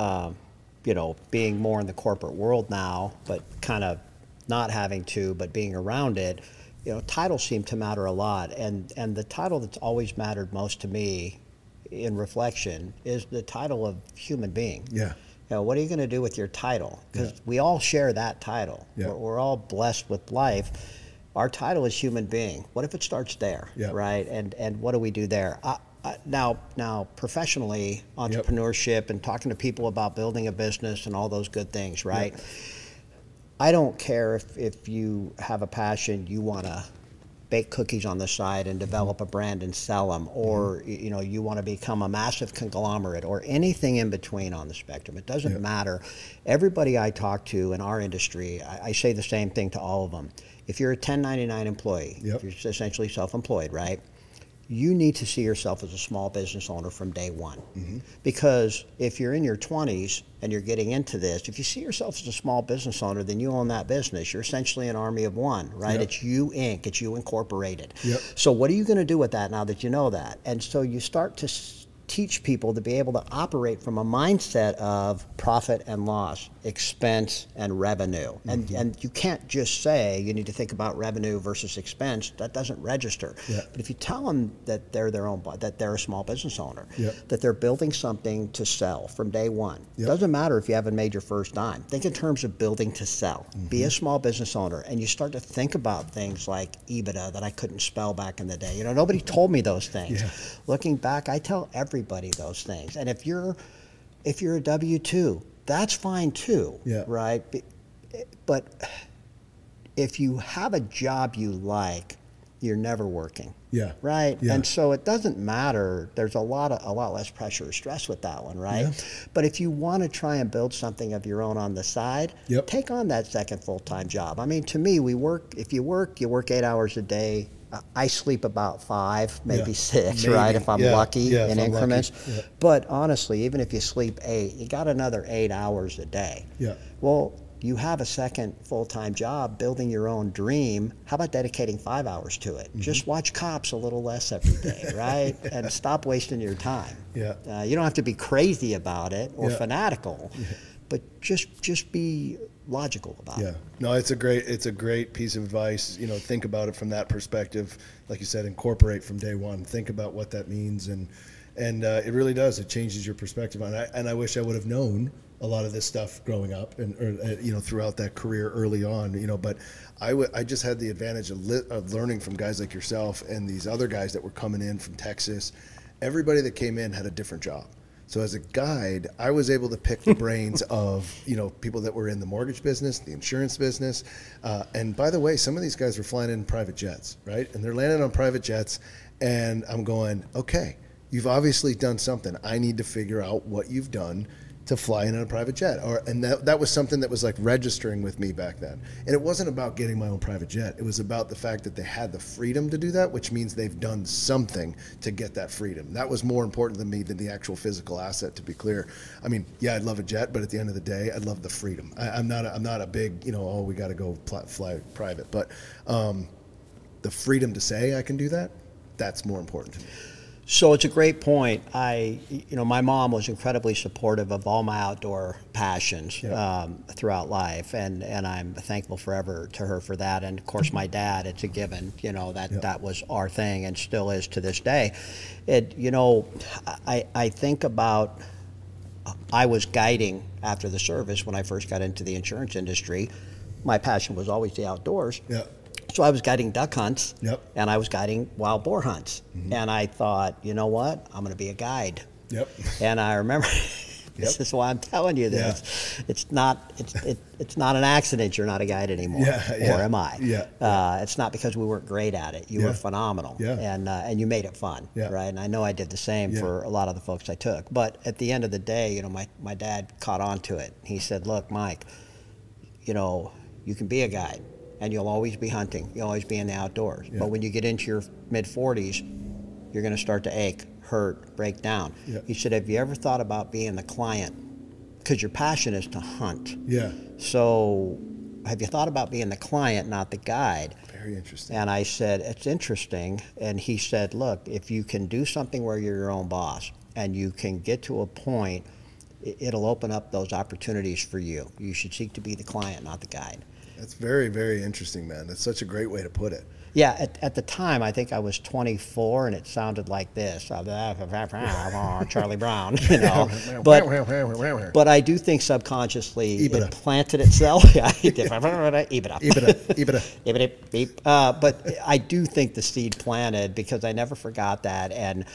being more in the corporate world now, but kind of not having to, but being around it, titles seem to matter a lot. And the title that's always mattered most to me in reflection is the title of human being. Yeah. What are you going to do with your title? Because we all share that title. Yeah. We're all blessed with life. Our title is human being. What if it starts there, right? And what do we do there? Now, professionally, entrepreneurship and talking to people about building a business and all those good things, right? Yeah. I don't care if you have a passion, you want to bake cookies on the side and develop a brand and sell them, or you want to become a massive conglomerate, or anything in between on the spectrum. It doesn't matter. Everybody I talk to in our industry, I say the same thing to all of them. If you're a 1099 employee, if you're essentially self-employed, right? You need to see yourself as a small business owner from day one. Mm-hmm. Because if you're in your 20s and you're getting into this, if you see yourself as a small business owner, then you own that business. You're essentially an army of one, right? Yep. It's you Inc., it's you Incorporated. Yep. So what are you going to do with that now that you know that? And so you start to teach people to be able to operate from a mindset of profit and loss, expense and revenue. Mm-hmm. And you can't just say you need to think about revenue versus expense. That doesn't register. Yeah. But if you tell them that they're that they're a small business owner, that they're building something to sell from day one. It doesn't matter if you haven't made your first dime. Think in terms of building to sell. Mm-hmm. Be a small business owner, and you start to think about things like EBITDA that I couldn't spell back in the day. Nobody told me those things. Yeah. Looking back, I tell everybody those things. And if you're a W-2, that's fine too, right? But if you have a job you like, you're never working. Yeah. Right? Yeah. And so it doesn't matter. There's a lot less pressure or stress with that one, right? Yeah. But if you want to try and build something of your own on the side, take on that second full-time job. I mean, to me, if you work 8 hours a day. I sleep about 5, maybe 6, right, if I'm lucky in increments. Yeah. But honestly, even if you sleep 8, you got another 8 hours a day. Yeah. Well, you have a second full-time job building your own dream. How about dedicating 5 hours to it? Mm-hmm. Just watch Cops a little less every day, right? And stop wasting your time. Yeah. You don't have to be crazy about it or fanatical, but just be logical about it. No, it's a great piece of advice. Think about it from that perspective. Like you said, incorporate from day one. Think about what that means, and it really does. It changes your perspective on it. And I wish I would have known a lot of this stuff growing up and throughout that career early on. But I just had the advantage of learning from guys like yourself and these other guys that were coming in from Texas. Everybody that came in had a different job. So as a guide, I was able to pick the brains of, people that were in the mortgage business, the insurance business. And by the way, some of these guys were flying in private jets, right? And they're landing on private jets. And I'm going, okay, you've obviously done something. I need to figure out what you've done to fly in on a private jet. And that was something that was like registering with me back then. And it wasn't about getting my own private jet. It was about the fact that they had the freedom to do that, which means they've done something to get that freedom. That was more important to me than the actual physical asset, to be clear. I mean, I'd love a jet, but at the end of the day, I'd love the freedom. I'm not a big, we got to go fly private. But the freedom to say I can do that, that's more important to me. So it's a great point. My mom was incredibly supportive of all my outdoor passions throughout life, and I'm thankful forever to her for that. And of course, my dad, it's a given. That was our thing, and still is to this day. I think about. I was guiding after the service when I first got into the insurance industry. My passion was always the outdoors. Yeah. So I was guiding duck hunts, Yep. and I was guiding wild boar hunts. Mm-hmm. And I thought, you know what? I'm going to be a guide. Yep. And I remember, this is why I'm telling you this. Yeah. It's not an accident you're not a guide anymore, or am I? Yeah. It's not because we weren't great at it. You were phenomenal, and you made it fun, right? And I know I did the same for a lot of the folks I took. But at the end of the day, my dad caught on to it. He said, look, Mike, you can be a guide. And you'll always be hunting. You'll always be in the outdoors. Yeah. But when you get into your mid-40s, you're going to start to ache, hurt, break down. Yeah. He said, have you ever thought about being the client? Because your passion is to hunt. Yeah. So have you thought about being the client, not the guide? Very interesting. And I said, it's interesting. And he said, look, if you can do something where you're your own boss and you can get to a point, it'll open up those opportunities for you. You should seek to be the client, not the guide. That's very, very interesting, man. That's such a great way to put it. Yeah, at the time, I think I was 24, and it sounded like this, Charlie Brown, But I do think subconsciously it planted itself. But I do think the seed planted, because I never forgot that, and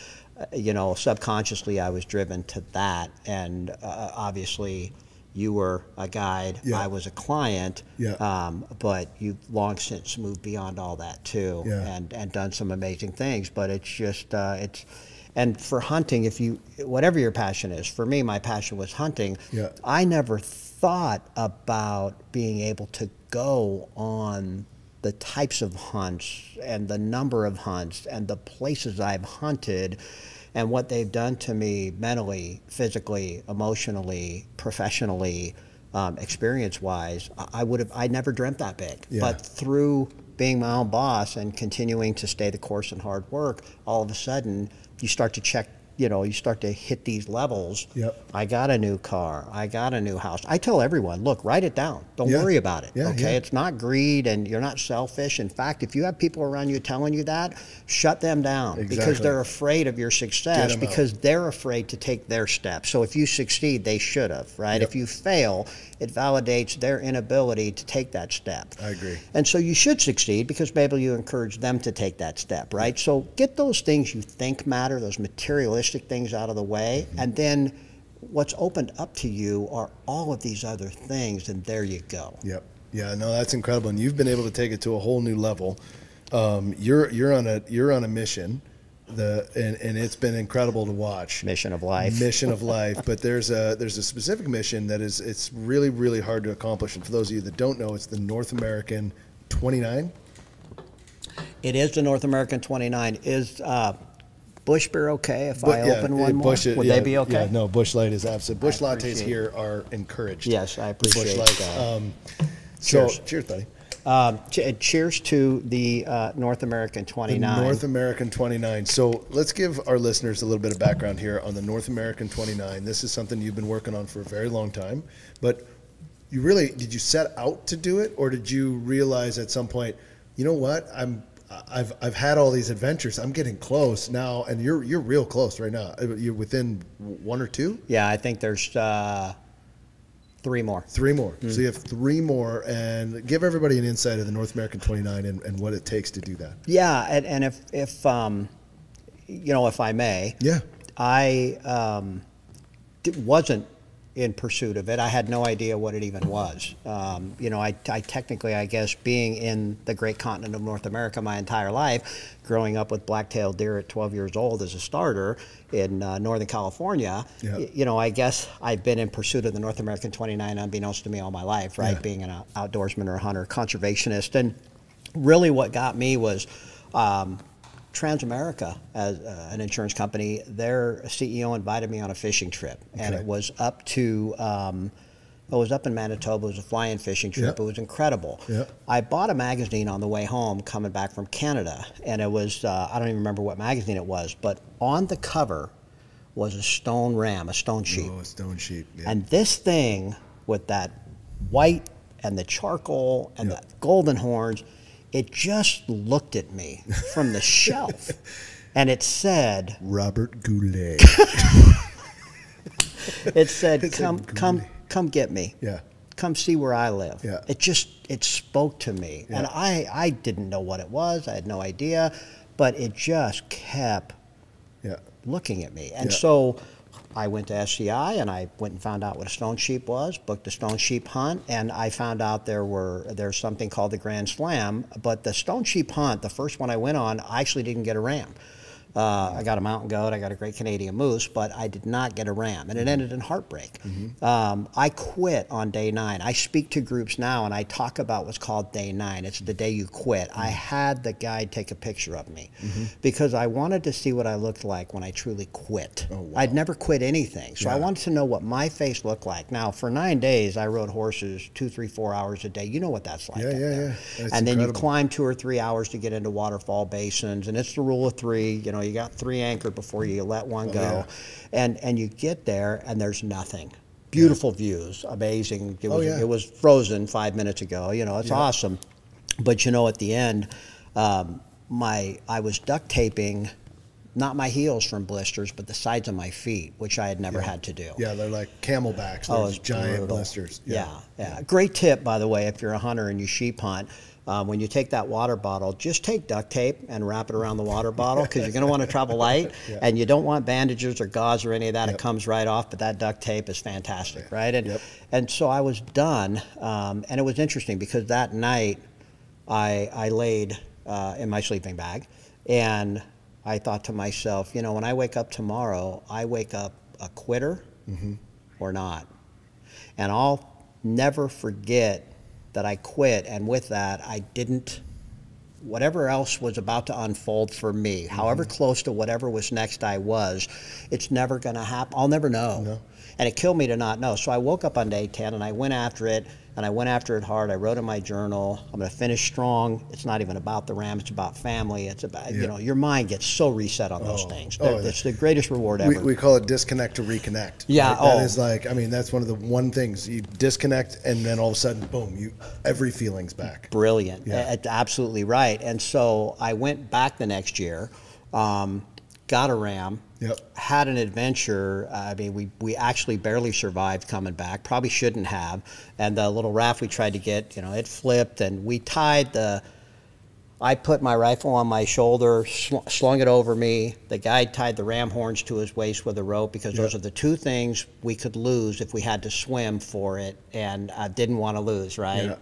subconsciously I was driven to that, and obviously. You were a guide, I was a client, but you've long since moved beyond all that too, and done some amazing things. But it's just, and for hunting, whatever your passion is, for me, my passion was hunting. Yeah. I never thought about being able to go on the types of hunts and the number of hunts and the places I've hunted. And what they've done to me mentally, physically, emotionally, professionally, experience-wise, I never dreamt that big. Yeah. But through being my own boss and continuing to stay the course and hard work, all of a sudden you start to check. You start to hit these levels. Yep. I got a new car. I got a new house. I tell everyone, look, write it down. Don't worry about it. Okay? It's not greed, and you're not selfish. In fact, if you have people around you telling you that, shut them down because they're afraid of your success because they're afraid to take their steps. So if you succeed, they should have, right? Yep. If you fail, it validates their inability to take that step. I agree. And so you should succeed because maybe you encourage them to take that step, right? So get those things you think matter, those materialistic things out of the way, and then what's opened up to you are all of these other things, and there you go. Yep. Yeah, no, that's incredible, and you've been able to take it to a whole new level. You're on a mission, and it's been incredible to watch. Mission of life. Mission of life. But there's a specific mission that it's really, really hard to accomplish, and for those of you that don't know, it's the North American 29. It is the North American 29. Is Busch beer okay if I open one more? Would they be okay? Yeah, no, Busch Light is absolute. Busch lattes here are encouraged. Yes, I appreciate that. Cheers. Cheers, buddy. Cheers to the North American 29. The North American 29. So let's give our listeners a little bit of background here on the North American 29. This is something you've been working on for a very long time. But did you set out to do it, or did you realize at some point, you know what, I've had all these adventures. I'm getting close now, and you're real close right now. You're within one or two? Yeah, I think there's 3 more. 3 more. Mm-hmm. So you have 3 more, and give everybody an insight of the North American 29 and what it takes to do that. Yeah, and if I may, I wasn't in pursuit of it. I had no idea what it even was. I technically, I guess, being in the great continent of North America my entire life, growing up with black-tailed deer at 12 years old as a starter in Northern California, I guess I've been in pursuit of the North American 29 unbeknownst to me all my life, right? Yeah. Being an outdoorsman or a hunter, conservationist. And really what got me was Transamerica, as an insurance company, their CEO invited me on a fishing trip, and it was up to I was up in Manitoba. It was a fly-in fishing trip. Yeah. It was incredible. Yeah. I bought a magazine on the way home coming back from Canada, and it was, I don't even remember what magazine it was, but on the cover was a stone ram, a stone sheep. Oh, a stone sheep. Yeah. And this thing with that white and the charcoal and the golden horns, it just looked at me from the shelf. And it said, Robert Goulet. it said, come get me. Yeah. Come see where I live. Yeah. It spoke to me. Yeah. And I didn't know what it was. I had no idea. But it just kept looking at me. And so I went to SCI and I went and found out what a stone sheep was, booked a stone sheep hunt, and I found out there's something called the Grand Slam. But the stone sheep hunt, the first one I went on, I actually didn't get a ram. I got a mountain goat, I got a Great Canadian moose, but I did not get a ram, and it ended in heartbreak. I quit on day 9. I speak to groups now, and I talk about what's called day 9. It's the day you quit. I had the guide take a picture of me because I wanted to see what I looked like when I truly quit. Oh, wow. I'd never quit anything, so I wanted to know what my face looked like. Now, for 9 days, I rode horses 2, 3, 4 hours a day. You know what that's like. Yeah. And then you climb 2 or 3 hours to get into waterfall basins, and it's the rule of 3. You know, you got 3 anchored before you let one go. And you get there and there's nothing. Beautiful views, amazing. It was frozen 5 minutes ago. You know, it's awesome. But you know, at the end, I was duct taping not my heels from blisters, but the sides of my feet, which I had never had to do. Yeah, they're like camelbacks. Those giant blisters. Yeah. Great tip, by the way, if you're a hunter and you sheep hunt. When you take that water bottle, just take duct tape and wrap it around the water bottle because you're going to want to travel light, and you don't want bandages or gauze or any of that. It comes right off, but that duct tape is fantastic, right? And so I was done, and it was interesting because that night I laid in my sleeping bag, and I thought to myself, you know, when I wake up tomorrow, I wake up a quitter or not. And I'll never forget that I quit, and with that, I didn't, whatever else was about to unfold for me, however close to whatever was next I was, it's never going to happen. I'll never know. No. And it killed me to not know. So I woke up on day 10, and I went after it, and I went after it hard. I wrote in my journal, I'm going to finish strong. It's not even about the ram. It's about family. It's about, you know, your mind gets so reset on those things. It's the greatest reward ever. We call it disconnect to reconnect. Yeah. Right? That is like, I mean, that's one of the things. You disconnect, and then all of a sudden, boom, every feeling's back. Brilliant. Yeah. Absolutely right. And so I went back the next year, got a ram. Had an adventure. I mean, we actually barely survived coming back. Probably shouldn't have. And the little raft we tried to get, you know, it flipped, and we tied I put my rifle on my shoulder, slung it over me. The guide tied the ram horns to his waist with a rope because those are the 2 things we could lose if we had to swim for it, and I didn't want to lose, right?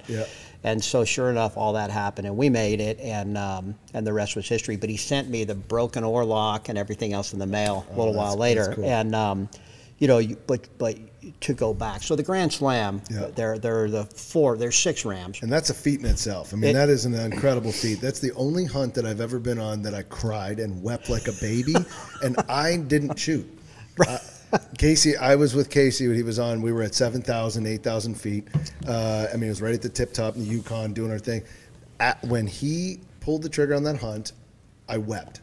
And so sure enough, all that happened, and we made it, and the rest was history. But he sent me the broken oar lock and everything else in the mail a little while later. Cool. And you know, but to go back, so the Grand Slam, there's 6 rams, and that's a feat in itself. I mean, that is an incredible feat. That's the only hunt that I've ever been on that I cried and wept like a baby, and I didn't shoot. Casey, I was with Casey when he was on. We were at 7,000, 8,000 feet. I mean, it was right at the tip top in the Yukon doing our thing. When he pulled the trigger on that hunt, I wept.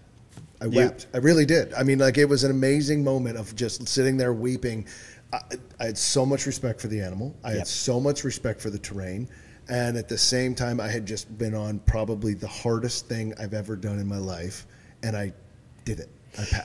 I wept. I really did. I mean, like, it was an amazing moment of just sitting there weeping. I had so much respect for the animal. I had so much respect for the terrain. And at the same time, I had just been on probably the hardest thing I've ever done in my life. And I did it.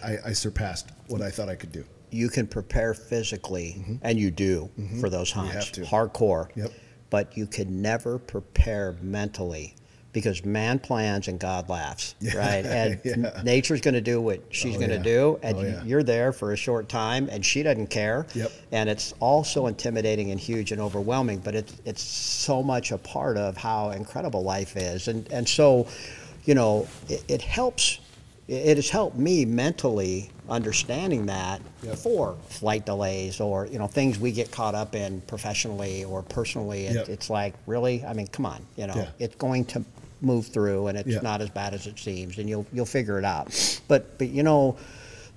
I surpassed what I thought I could do. You can prepare physically, and you do for those hunts. You have to. Hardcore. But you can never prepare mentally because man plans and God laughs, right? And nature's going to do what she's going to do, and you're there for a short time, and she doesn't care. And it's all so intimidating and huge and overwhelming, but it's so much a part of how incredible life is. And so, you know, it helps. It has helped me mentally understanding that for flight delays or, you know, things we get caught up in professionally or personally. It's like, really? I mean, come on, you know, it's going to move through, and it's not as bad as it seems, and you'll figure it out. But you know,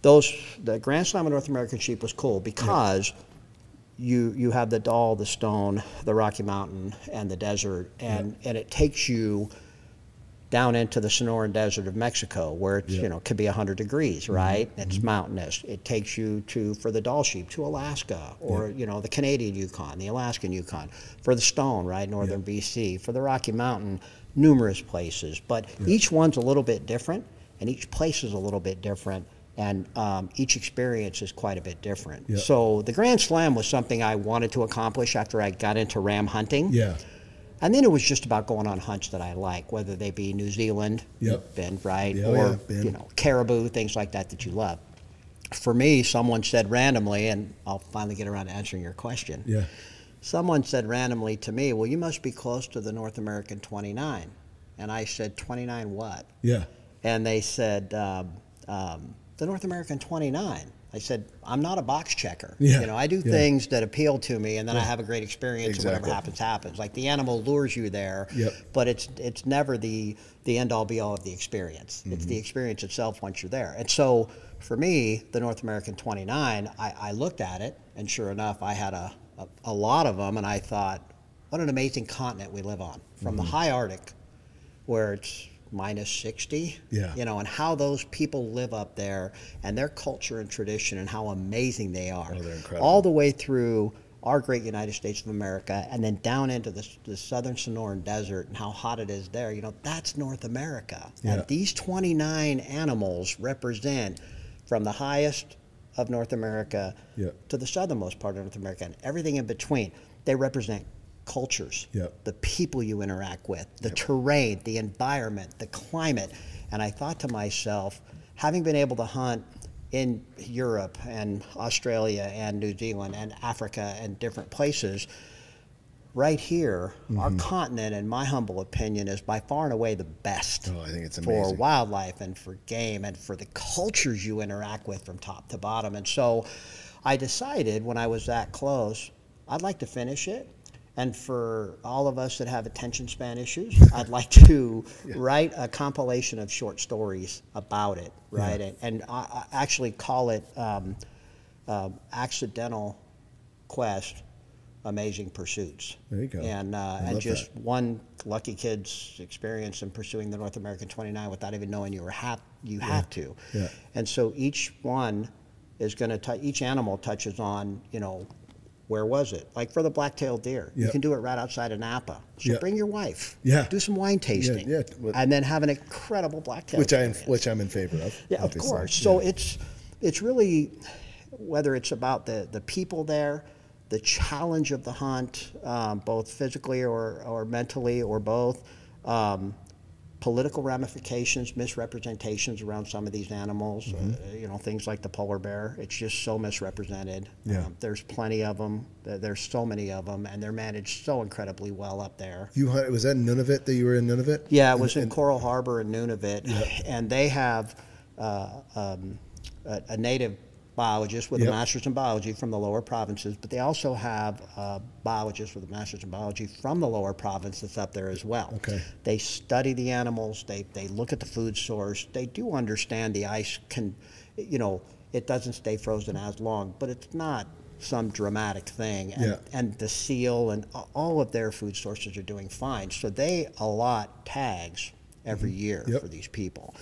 the Grand Slam of North American Sheep was cool because you have the Dall, the Stone, the Rocky Mountain, and the desert, and it takes you down into the Sonoran Desert of Mexico, where it's could be 100 degrees, right? It's mountainous. It takes you for the Dall sheep to Alaska, or the Canadian Yukon, the Alaskan Yukon. For the Stone, right, northern BC. For the Rocky Mountain, numerous places, but each one's a little bit different, and each place is a little bit different, and each experience is quite a bit different. So the Grand Slam was something I wanted to accomplish after I got into ram hunting. And then it was just about going on hunts that I like, whether they be New Zealand, been, right, or caribou, things like that you love. For me, someone said randomly, and I'll finally get around to answering your question. Someone said randomly to me, well, you must be close to the North American 29. And I said, 29 what? And they said, the North American 29. I said, I'm not a box checker. I do things that appeal to me, and then I have a great experience, and whatever happens. Like the animal lures you there, but it's never the end-all, be-all of the experience. It's the experience itself once you're there. And so for me, the North American 29, I looked at it, and sure enough, I had a lot of them, and I thought, what an amazing continent we live on. From the high Arctic, where it's minus 60, and how those people live up there, and their culture and tradition, and how amazing they are. They're incredible. All the way through our great United States of America, and then down into the southern Sonoran Desert, and how hot it is there. That's North America. And these 29 animals represent from the highest of North America to the southernmost part of North America, and everything in between. They represent cultures, the people you interact with, the terrain, the environment, the climate. And I thought to myself, having been able to hunt in Europe and Australia and New Zealand and Africa and different places, right here, our continent, in my humble opinion, is by far and away the best I think it's amazing. For wildlife and for game and for the cultures you interact with from top to bottom. And so I decided when I was that close, I'd like to finish it. And for all of us that have attention span issues, I'd like to write a compilation of short stories about it, right? And I actually call it Accidental Quest, Amazing Pursuits. There you go. And just one lucky kid's experience in pursuing the North American 29 without even knowing you had to. And so each one is going to each animal touches on, where was it? Like for the black-tailed deer, you can do it right outside of Napa. So bring your wife. Do some wine tasting. And then have an incredible black-tailed which I'm in favor of. Yeah, obviously. Of course. So it's really, whether it's about the people there, the challenge of the hunt, both physically or mentally or both, political ramifications, misrepresentations around some of these animals, things like the polar bear. It's just so misrepresented. There's plenty of them. There's so many of them, and they're managed so incredibly well up there. Was that Nunavut that you were in Nunavut? Yeah, it was in Coral Harbor in Nunavut, and they have a native biologist with a master's in biology from the lower provinces, but they also have a biologist with a master's in biology from the lower province that's up there as well. They study the animals, they look at the food source, they do understand the ice can, it doesn't stay frozen as long, but it's not some dramatic thing. And the seal and all of their food sources are doing fine. So they allot tags every year for these people.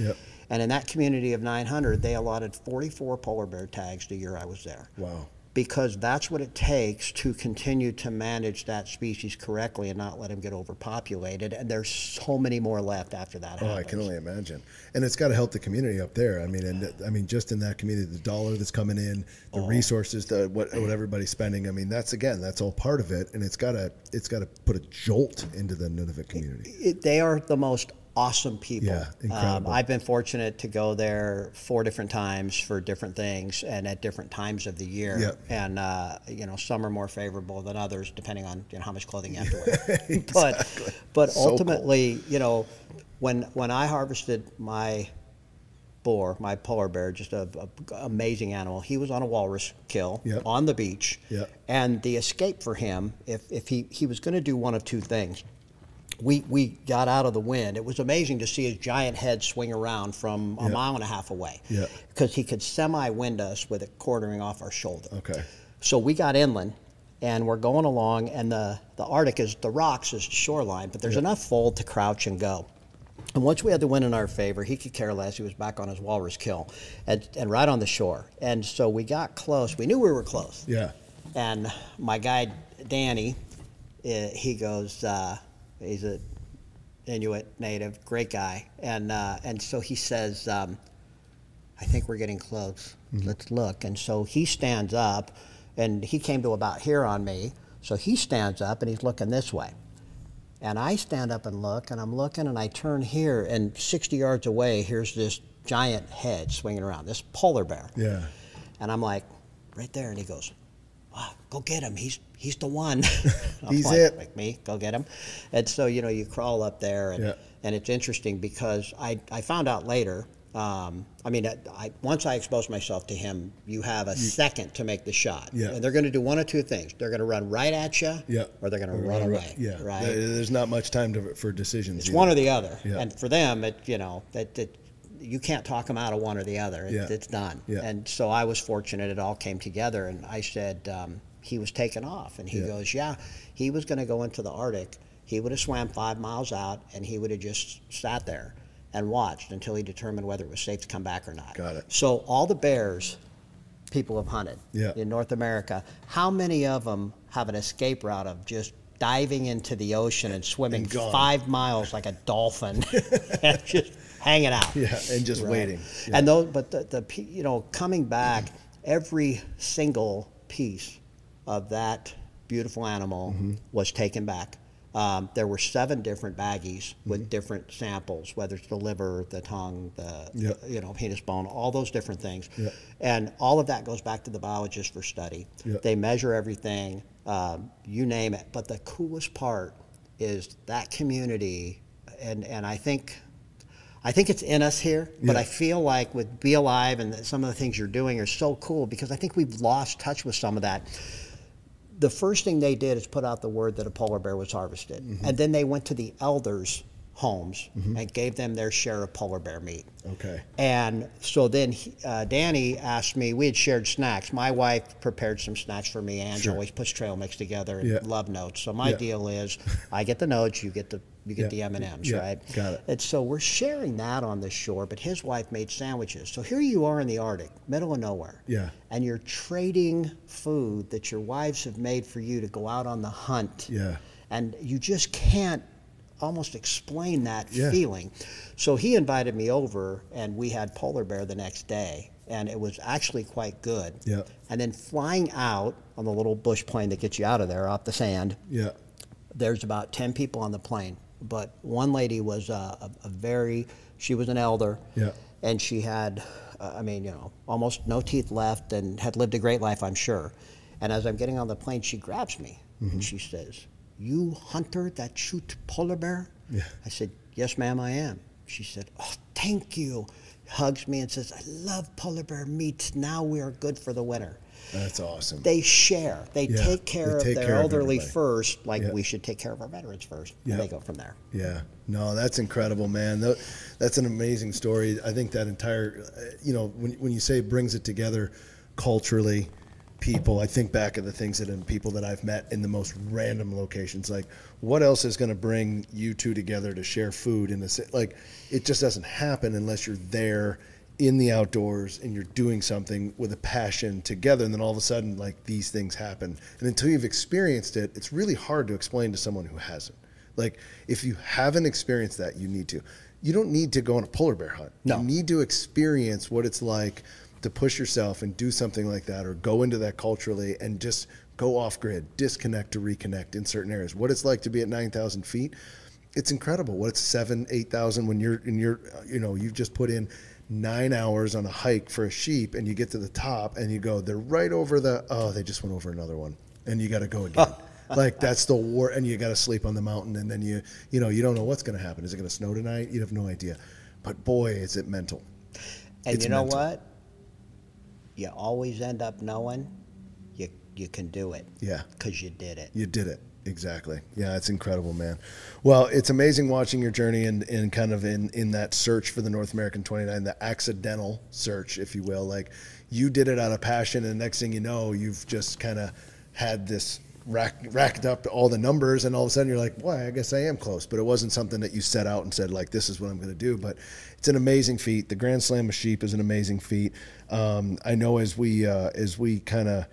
And in that community of 900, they allotted 44 polar bear tags the year I was there. Wow. Because that's what it takes to continue to manage that species correctly and not let them get overpopulated. And there's so many more left after that happens. I can only imagine. And it's got to help the community up there. I mean, just in that community, the dollar that's coming in, the resources, what everybody's spending. I mean, that's all part of it. And it's got to put a jolt into the Nunavut community. They are the most awesome people. Yeah, incredible. I've been fortunate to go there 4 different times for different things and at different times of the year. And some are more favorable than others depending on how much clothing you have to wear. Exactly. But ultimately, when I harvested my polar bear, just a amazing animal. He was on a walrus kill on the beach. And the escape for him, if he was going to do one of two things. We got out of the wind. It was amazing to see his giant head swing around from a mile and a half away. Because he could semi-wind us with it quartering off our shoulder. So we got inland, And we're going along, and the Arctic is, the rocks is the shoreline, but there's enough fold to crouch and go. And once we had the wind in our favor, he could care less. He was back on his walrus kill and right on the shore. And so we got close. We knew we were close. Yeah. And my guide, Danny, he goes, he's a Inuit native, great guy. And so he says, I think we're getting close. Let's look. And so he stands up, and he came to about here on me. So he stands up, and he's looking this way. And I stand up and look, and I'm looking, and I turn here, and 60 yards away, here's this giant head swinging around, this polar bear. Yeah. And I'm like, right there, and he goes, wow, go get him. He's the one. He's like, it. Like me, go get him. And so, you know, you crawl up there, and, Yeah. and it's interesting because I found out later, once I exposed myself to him, you have a second to make the shot. Yeah. And they're going to do one of two things. They're going to run right at you, Yeah. or they're going to run away. Yeah. Right? There's not much time for decisions. It's either. one or the other. Yeah. And for them, you can't talk them out of one or the other. Yeah. It's done. Yeah. And so I was fortunate it all came together. And I said, he was taken off. And he goes, yeah, he was going to go into the Arctic. He would have swam 5 miles out, and he would have just sat there and watched until he determined whether it was safe to come back or not. Got it. So all the bears people have hunted in North America, how many of them have an escape route of just diving into the ocean and swimming 5 miles like a dolphin and just hanging out? Yeah, and just waiting. Yeah. And those, but the coming back, every single piece of that beautiful animal was taken back. There were 7 different baggies with different samples, whether it's the liver, the tongue, the penis bone, all those different things. Yeah. And all of that goes back to the biologist for study. Yeah. They measure everything, you name it. But the coolest part is that community, and I think it's in us here, but I feel like with BeAlive and some of the things you're doing are so cool because I think we've lost touch with some of that. The first thing they did is put out the word that a polar bear was harvested. And then they went to the elders' homes and gave them their share of polar bear meat. Okay. And so then Danny asked me, we had shared snacks. My wife prepared some snacks for me. Ange always puts trail mix together and love notes. So my deal is I get the notes, you get the M&Ms, right? Got it. And so we're sharing that on the shore, but his wife made sandwiches. So here you are in the Arctic, middle of nowhere. Yeah. And you're trading food that your wives have made for you to go out on the hunt. Yeah. And you just can't almost explain that feeling. So he invited me over, and we had polar bear the next day, and it was actually quite good. Yeah. And then flying out on the little bush plane that gets you out of there off the sand. Yeah. There's about 10 people on the plane, but one lady was she was an elder. Yeah. And she had, almost no teeth left and had lived a great life, I'm sure. And as I'm getting on the plane, she grabs me and she says, "You hunter that shoot polar bear?" Yeah. I said, "Yes, ma'am, I am." She said, "Oh, thank you." Hugs me and says, "I love polar bear meat. Now we are good for the winter." That's awesome. They share. They take care of their elderly first, like we should take care of our veterans first. And they go from there. Yeah. No, that's incredible, man. That's an amazing story. I think that entire, when you say brings it together culturally, people, I think back at the things people that I've met in the most random locations. Like, what else is going to bring you two together to share food in the like? It just doesn't happen unless you're there in the outdoors and you're doing something with a passion together, and then all of a sudden, like, these things happen. And until you've experienced it, it's really hard to explain to someone who hasn't. Like, if you haven't experienced that, you need to. You don't need to go on a polar bear hunt. No. You need to experience what it's like to push yourself and do something like that, or go into that culturally and just go off grid, disconnect to reconnect in certain areas. What it's like to be at 9,000 feet, it's incredible. What it's 7,000, 8,000 when you've just put in 9 hours on a hike for a sheep, and you get to the top and you go, they're right over they just went over another one, and you got to go again. Like, that's the war, and you got to sleep on the mountain, and then you don't know what's going to happen. Is it going to snow tonight? You have no idea. But boy, is it mental. And it's mental. What? You always end up knowing you can do it. Yeah. Because you did it. You did it. Exactly. Yeah, it's incredible, man. Well, it's amazing watching your journey and kind of in that search for the North American 29, the accidental search, if you will. Like, you did it out of passion, and the next thing you know, you've just kind of had this racked up all the numbers, and all of a sudden you're like, boy, I guess I am close. But it wasn't something that you set out and said, like, this is what I'm going to do. But it's an amazing feat. The Grand Slam of sheep is an amazing feat. I know as we kind of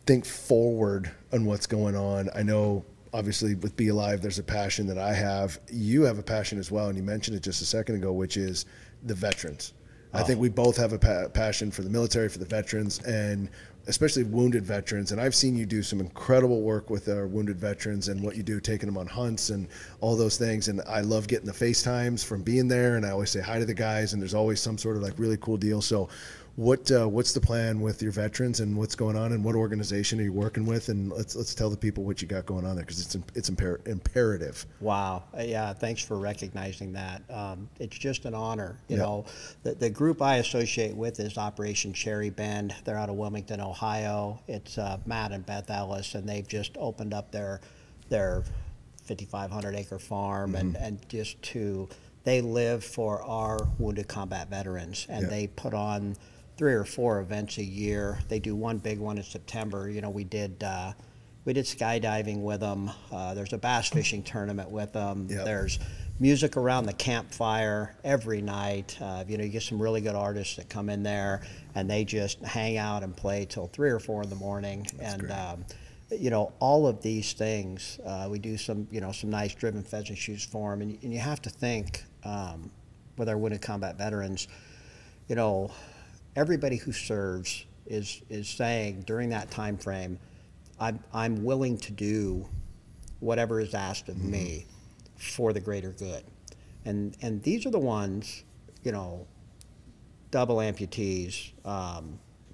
think forward on what's going on, I know obviously with BeAlive, there's a passion that I have. You have a passion as well, and you mentioned it just a second ago, which is the veterans. I think we both have a passion for the military, for the veterans, and especially wounded veterans. And I've seen you do some incredible work with our wounded veterans and what you do, taking them on hunts and all those things. And I love getting the FaceTimes from being there, and I always say hi to the guys, and there's always some sort of like really cool deal. So what's the plan with your veterans, and what's going on, and what organization are you working with? And let's tell the people what you got going on there, because it's imperative. Wow. Yeah, thanks for recognizing that. It's just an honor. You know, the group I associate with is Operation Cherry Bend. They're out of Wilmington, Ohio. It's Matt and Beth Ellis, and they've just opened up their 5,500 acre farm, and they live for our wounded combat veterans, and they put on 3 or 4 events a year. They do one big one in September. You know, we did skydiving with them. There's a bass fishing tournament with them. There's music around the campfire every night. You know, you get some really good artists that come in there, and they just hang out and play till 3 or 4 in the morning. That's great. You know, all of these things. We do some nice driven pheasant shoots for them, and you have to think with our wounded combat veterans, you know, everybody who serves is saying during that time frame, I'm willing to do whatever is asked of me for the greater good. And these are the ones, you know, double amputees, a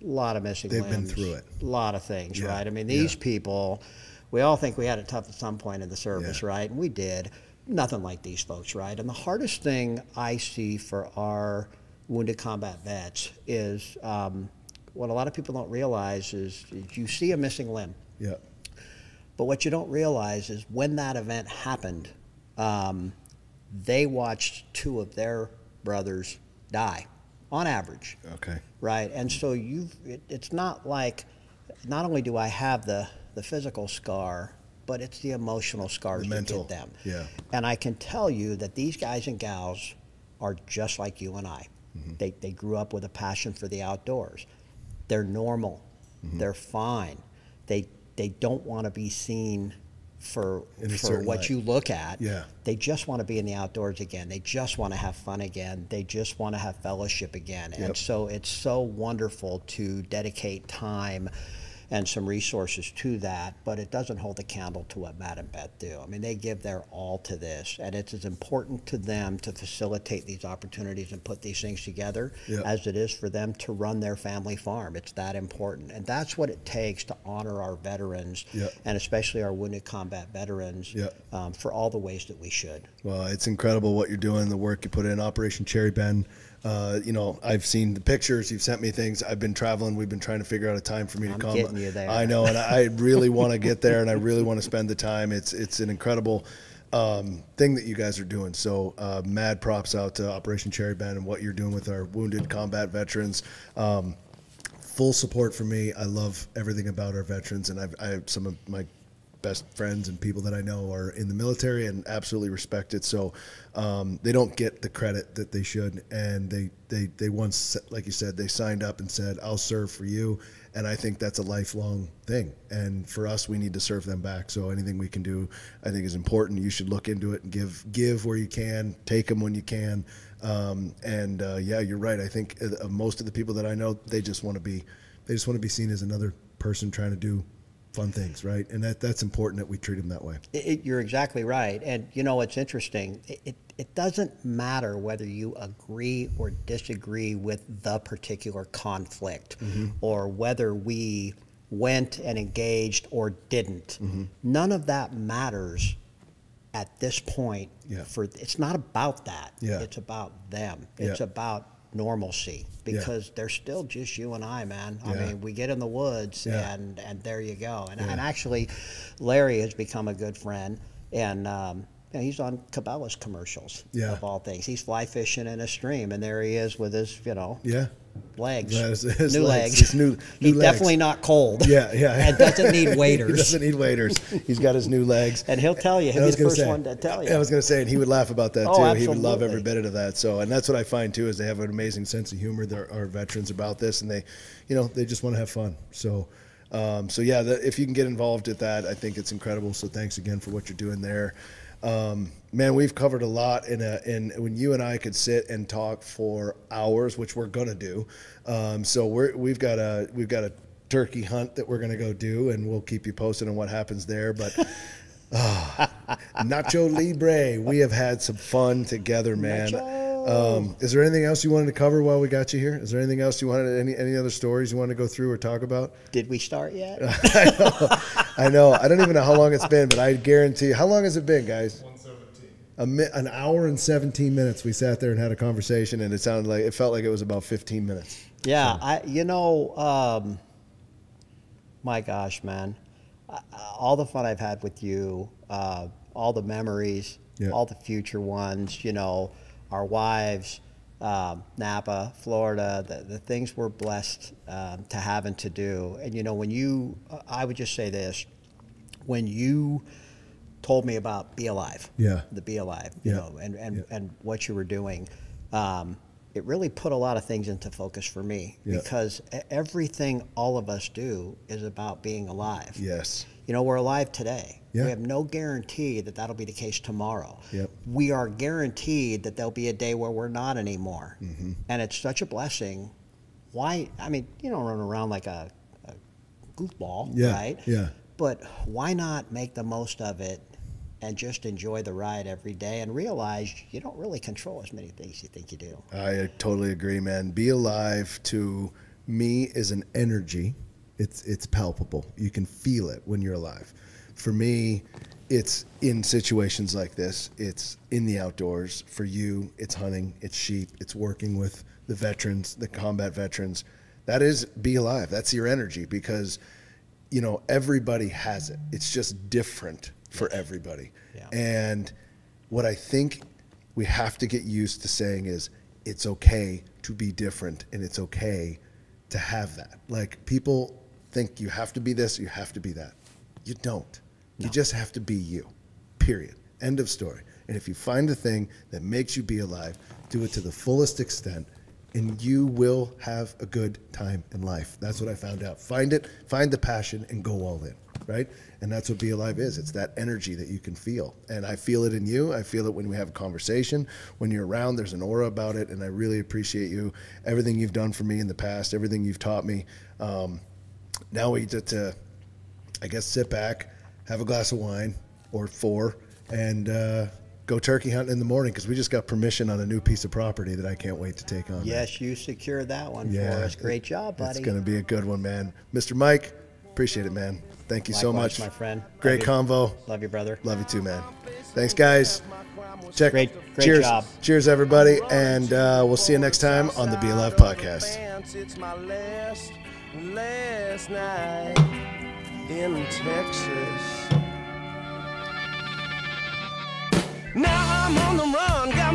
lot of missing limbs. They've been through it. A lot of things, right? I mean, these people, we all think we had it tough at some point in the service, right? And we did. Nothing like these folks, right? And the hardest thing I see for our wounded combat vets is what a lot of people don't realize is you see a missing limb. Yeah. But what you don't realize is when that event happened, they watched 2 of their brothers die, on average. Okay. Right? And so it's not like, not only do I have the physical scar, but it's the emotional scars that get them. Yeah. And I can tell you that these guys and gals are just like you and I. They grew up with a passion for the outdoors. They're normal. They're fine. They don't want to be seen for what you look at. Yeah. They just want to be in the outdoors again. They just want to have fun again. They just want to have fellowship again. And so it's so wonderful to dedicate time and some resources to that, but it doesn't hold a candle to what Matt and Beth do. I mean, they give their all to this, and it's as important to them to facilitate these opportunities and put these things together as it is for them to run their family farm. It's that important, and that's what it takes to honor our veterans, and especially our wounded combat veterans, for all the ways that we should. Well, it's incredible what you're doing, the work you put in, Operation Cherry Bend. You know, I've seen the pictures. You've sent me things. I've been traveling. We've been trying to figure out a time for me to come. I'm getting you there. I know, and I really want to get there, and I really want to spend the time. It's an incredible thing that you guys are doing. So mad props out to Operation Cherry Bend and what you're doing with our wounded combat veterans. Full support for me. I love everything about our veterans, and I have some of my best friends and people that I know are in the military and absolutely respect it. So they don't get the credit that they should. And they once, like you said, they signed up and said, I'll serve for you. And I think that's a lifelong thing. And for us, we need to serve them back. So anything we can do, I think, is important. You should look into it and give where you can, take them when you can. Yeah, you're right. I think most of the people that I know, they just want to be seen as another person trying to do fun things, right? And that's important that we treat them that way. You're exactly right. And you know, it's interesting. It doesn't matter whether you agree or disagree with the particular conflict, or whether we went and engaged or didn't. None of that matters at this point. It's not about that. It's about them. It's about normalcy, because they're still just you and I, man. I mean, we get in the woods and there you go. And actually, Larry has become a good friend, and he's on Cabela's commercials, Yeah. of all things. He's fly fishing in a stream, and there he is with his, legs, His new legs. legs. His new He's legs. definitely not cold. Yeah. And doesn't need waders. He doesn't need waders. He's got his new legs. And he'll tell you. He'll be the first one to tell you. I was going to say, and he would laugh about that Oh, too. absolutely. He would love every bit of that. So, and that's what I find too, is they have an amazing sense of humor. There are veterans about this, and they just want to have fun. So, yeah, if you can get involved with that, I think it's incredible. So thanks again for what you're doing there. Man, we've covered a lot in when you and I could sit and talk for hours, which we're gonna do. So we've got a turkey hunt that we're gonna go do, and we'll keep you posted on what happens there. But Nacho Libre, we have had some fun together, man. Is there anything else you wanted to cover while we got you here? Is there anything else you wanted, any other stories you wanted to go through or talk about? Did we start yet? I know. I don't even know how long it's been, but I guarantee. How long has it been, guys? 1:17. An hour and 17 minutes. We sat there and had a conversation, and it felt like it was about 15 minutes. Yeah, so. My gosh, man, all the fun I've had with you, all the memories, all the future ones, our wives, Napa, Florida, the things we're blessed to have and to do. And, I would just say this, when you told me about BeAlive, the BeAlive, and what you were doing, it really put a lot of things into focus for me, because everything all of us do is about being alive. Yes. We're alive today. Yeah. We have no guarantee that that'll be the case tomorrow. Yep. We are guaranteed that there'll be a day where we're not anymore. Mm-hmm. And it's such a blessing. Why? I mean, you don't run around like a goofball, right? Yeah. But why not make the most of it and just enjoy the ride every day and realize you don't really control as many things you think you do. I totally agree, man. BeAlive to me is an energy. It's palpable. You can feel it when you're alive. For me, it's in situations like this. It's in the outdoors. For you, it's hunting, it's sheep, it's working with the veterans, the combat veterans. That is BeAlive. That's your energy, because, everybody has it. It's just different for everybody. Yeah. And what I think we have to get used to saying is, it's okay to be different, and it's okay to have that. Like, people think you have to be this, you have to be that. You don't. No. You just have to be you, period. End of story. And if you find a thing that makes you BeAlive, do it to the fullest extent, and you will have a good time in life. That's what I found out. Find it, find the passion, and go all in, right? And that's what BeAlive is. It's that energy that you can feel. And I feel it in you. I feel it when we have a conversation. When you're around, there's an aura about it, and I really appreciate you, everything you've done for me in the past, everything you've taught me. Now we get to, I guess, sit back, have a glass of wine or 4, and go turkey hunting in the morning, because we just got permission on a new piece of property that I can't wait to take on. Yes, you secured that one for us. Great job, buddy. It's going to be a good one, man. Mr. Mike, appreciate it, man. Thank you so much. My friend. Great convo. Love you, brother. Love you too, man. Thanks, guys. Great Cheers. job. Cheers, everybody, and we'll see you next time on the BeAlive Podcast. It's my last night in Texas. Now I'm on the run, got